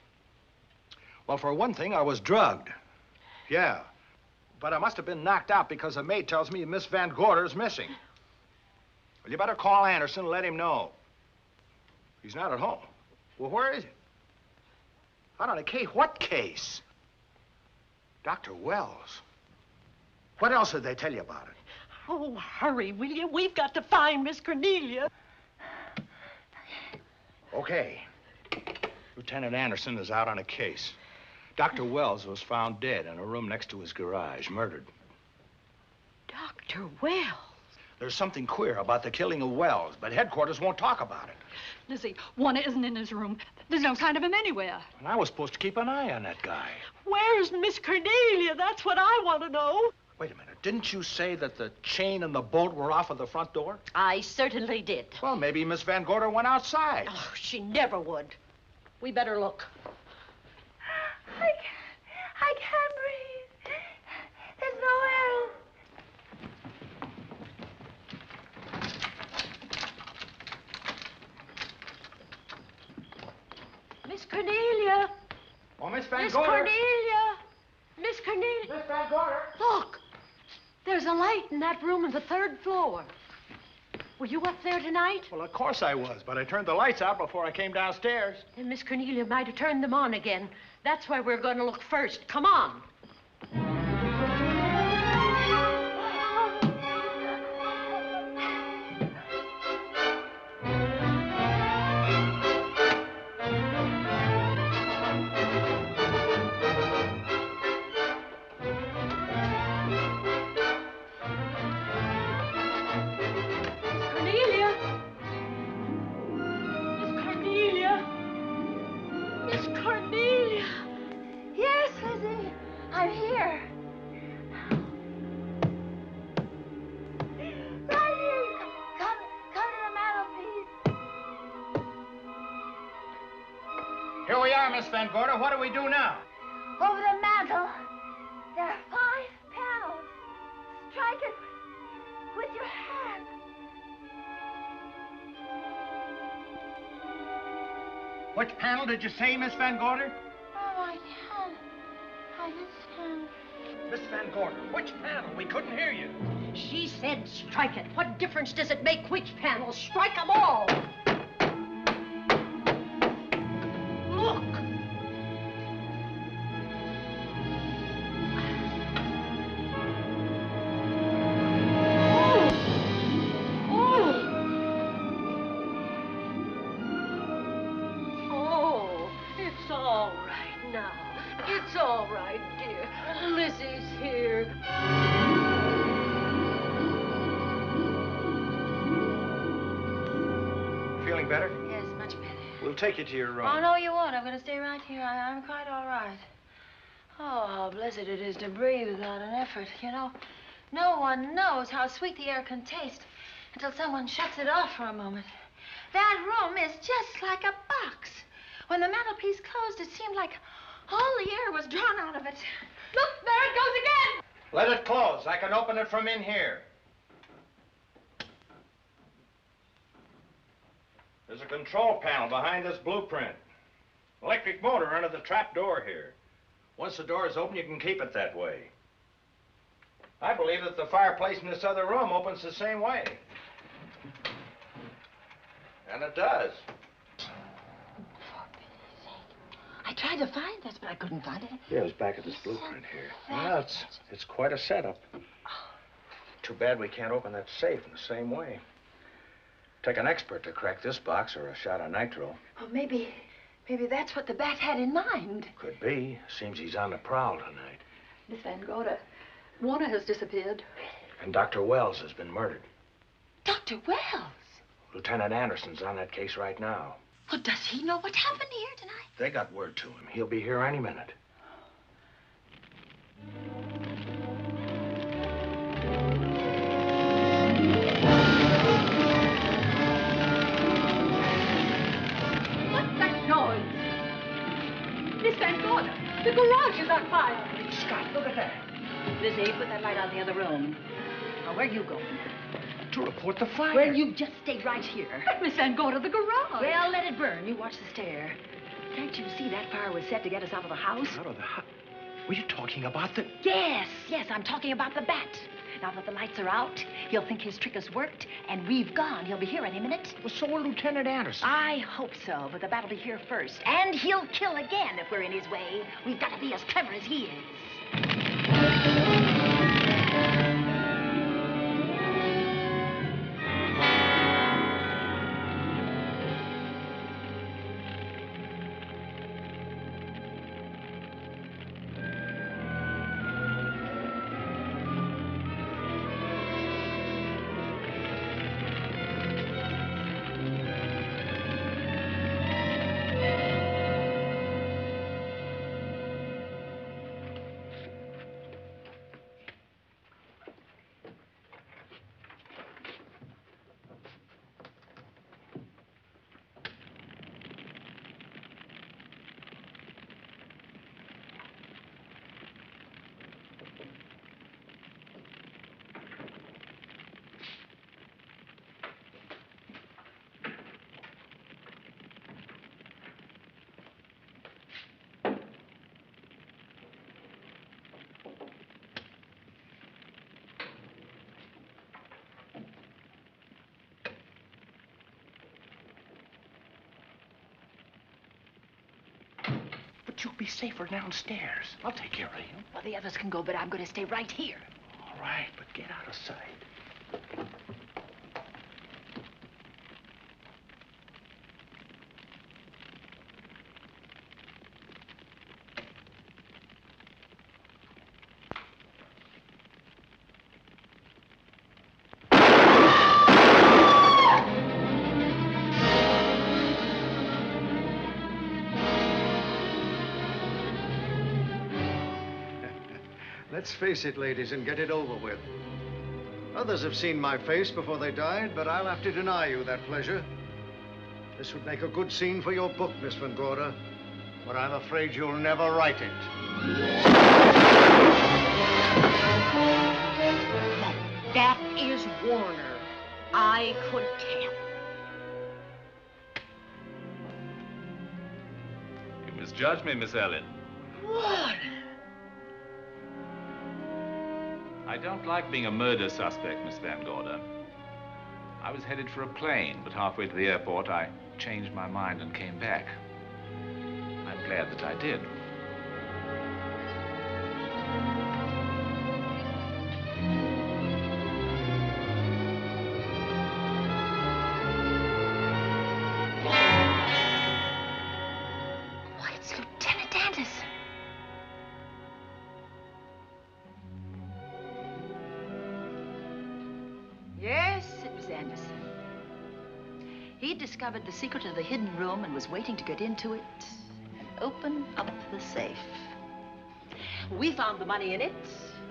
Well, for one thing, I was drugged. Yeah. But I must have been knocked out because the maid tells me Miss Van Gorder is missing. Well, you better call Anderson and let him know. He's not at home. Well, where is he? Out on a case? What case? Dr. Wells. What else did they tell you about it? Oh, hurry, will you? We've got to find Miss Cornelia. Okay. Lieutenant Anderson is out on a case. Dr. Wells was found dead in a room next to his garage, murdered. Dr. Wells? There's something queer about the killing of Wells, but headquarters won't talk about it. Lizzie, Warner isn't in his room. There's no sign of him anywhere. And I was supposed to keep an eye on that guy. Where's Miss Cornelia? That's what I want to know. Wait a minute. Didn't you say that the chain and the bolt were off of the front door? I certainly did. Well, maybe Miss Van Gorder went outside. Oh, she never would. We better look. I can't breathe. There's no air. Miss Cornelia. Oh, Miss Van Miss Gorder. Cornelia. Miss Cornelia. Miss Van Gorder. Look. There's a light in that room on the 3rd floor. Were you up there tonight? Well, of course I was, but I turned the lights out before I came downstairs. And Miss Cornelia might have turned them on again. That's where we're going to look first. Come on. Yes, Lizzie. I'm here. Right here. Come to the mantelpiece. Here we are, Miss Van Gorder. What do we do now? Over the mantel, there are 5 panels. Strike it with your hand. Which panel did you say, Miss Van Gorder? Oh, I can't. I just can't. Miss Van Gorder, which panel? We couldn't hear you. She said strike it. What difference does it make which panel? Strike them all. Look. Oh, it's all right now. It's all right, dear. Lizzie's here. Feeling better? Yes, much better. We'll take you to your room. Oh, no, you won't. I'm going to stay right here. I'm quite all right. Oh, how blessed it is to breathe without an effort. You know, no one knows how sweet the air can taste until someone shuts it off for a moment. That room is just like a box. When the mantelpiece closed, it seemed like all the air was drawn out of it. Look, there it goes again! Let it close. I can open it from in here. There's a control panel behind this blueprint. Electric motor under the trap door here. Once the door is open, you can keep it that way. I believe that the fireplace in this other room opens the same way. And it does. I tried to find this, but I couldn't find it. Yeah, it was back of this blueprint here. Well, it's quite a setup. Too bad we can't open that safe in the same way. Take an expert to crack this box or a shot of nitro. Oh, maybe that's what the bat had in mind. Could be. Seems he's on the prowl tonight. Miss Van Gorder, Warner has disappeared. And Dr. Wells has been murdered. Dr. Wells? Lieutenant Anderson's on that case right now. Well, does he know what happened here tonight? They got word to him. He'll be here any minute. What's that noise? Miss Van Gorder, the garage is on fire. Scott, look at that. Lizzie, put that light out in the other room. Now, where are you going? To to report the fire. Well, you just stay right here. But Miss Ann, go to the garage. Well, let it burn. You watch the stair. Can't you see that fire was set to get us out of the house? Out of the house? Were you talking about the... Yes, I'm talking about the bat. Now that the lights are out, he'll think his trick has worked, and we've gone. He'll be here any minute. Well, so will Lieutenant Anderson. I hope so, but the bat will be here first. And he'll kill again if we're in his way. We've got to be as clever as he is. But you'll be safer downstairs. I'll take care of you. Well, the others can go, but I'm going to stay right here. All right, but get out of sight. Let's face it, ladies, and get it over with. Others have seen my face before they died, but I'll have to deny you that pleasure. This would make a good scene for your book, Miss Van Gorder, but I'm afraid you'll never write it. That is Warner. I could tell. You misjudged me, Miss Ellen. Warner! I don't like being a murder suspect, Miss Van Gorder. I was headed for a plane, but halfway to the airport, I changed my mind and came back. I'm glad that I did. Why, it's Lieutenant Anderson. Yes, it was Anderson. He discovered the secret of the hidden room and was waiting to get into it and open up the safe. We found the money in it,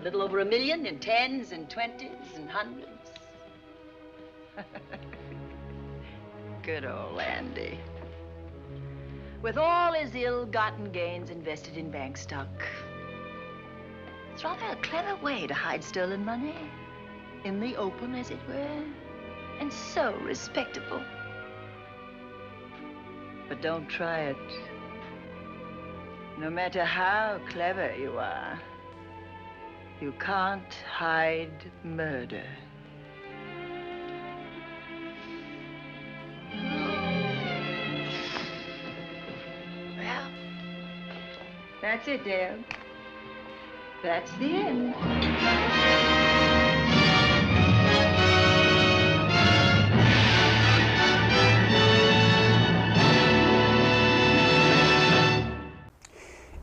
a little over $1 million in tens and twenties and hundreds. Good old Andy. With all his ill-gotten gains invested in bank stock. It's rather a clever way to hide stolen money. In the open, as it were, and so respectable. But don't try it. No matter how clever you are, you can't hide murder. Well, that's it, Dale. That's the end.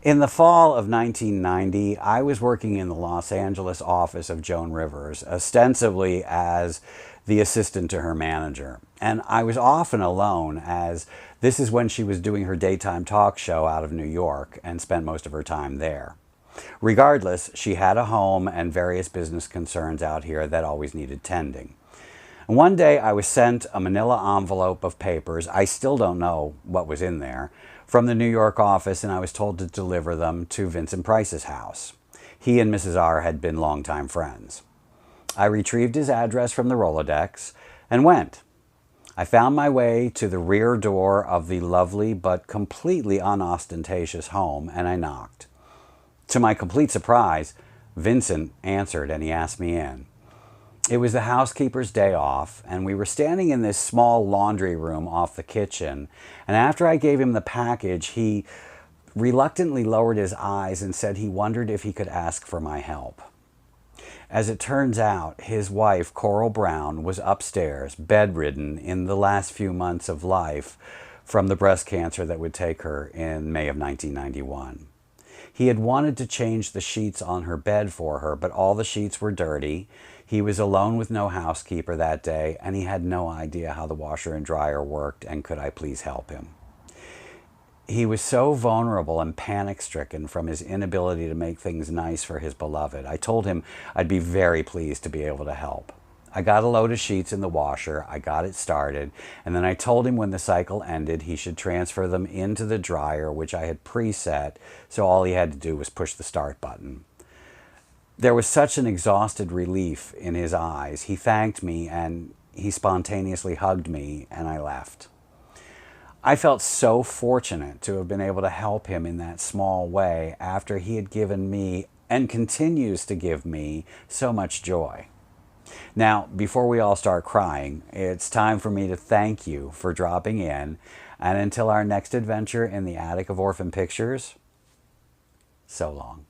In the fall of 1990, I was working in the Los Angeles office of Joan Rivers, ostensibly as the assistant to her manager. And I was often alone, as this is when she was doing her daytime talk show out of New York and spent most of her time there. Regardless, she had a home and various business concerns out here that always needed tending. And one day I was sent a manila envelope of papers, I still don't know what was in there, from the New York office, and I was told to deliver them to Vincent Price's house. He and Mrs. R had been longtime friends. I retrieved his address from the Rolodex and went. I found my way to the rear door of the lovely but completely unostentatious home, and I knocked. To my complete surprise, Vincent answered and he asked me in. It was the housekeeper's day off, and we were standing in this small laundry room off the kitchen, and after I gave him the package, he reluctantly lowered his eyes and said he wondered if he could ask for my help. As it turns out, his wife, Coral Brown, was upstairs, bedridden in the last few months of life from the breast cancer that would take her in May of 1991. He had wanted to change the sheets on her bed for her, but all the sheets were dirty. He was alone with no housekeeper that day, and he had no idea how the washer and dryer worked, and could I please help him? He was so vulnerable and panic-stricken from his inability to make things nice for his beloved. I told him I'd be very pleased to be able to help. I got a load of sheets in the washer, I got it started, and then I told him when the cycle ended he should transfer them into the dryer, which I had preset, so all he had to do was push the start button. There was such an exhausted relief in his eyes. He thanked me and he spontaneously hugged me, and I left. I felt so fortunate to have been able to help him in that small way after he had given me, and continues to give me, so much joy. Now, before we all start crying, it's time for me to thank you for dropping in, and until our next adventure in the attic of Orphan Pictures, so long.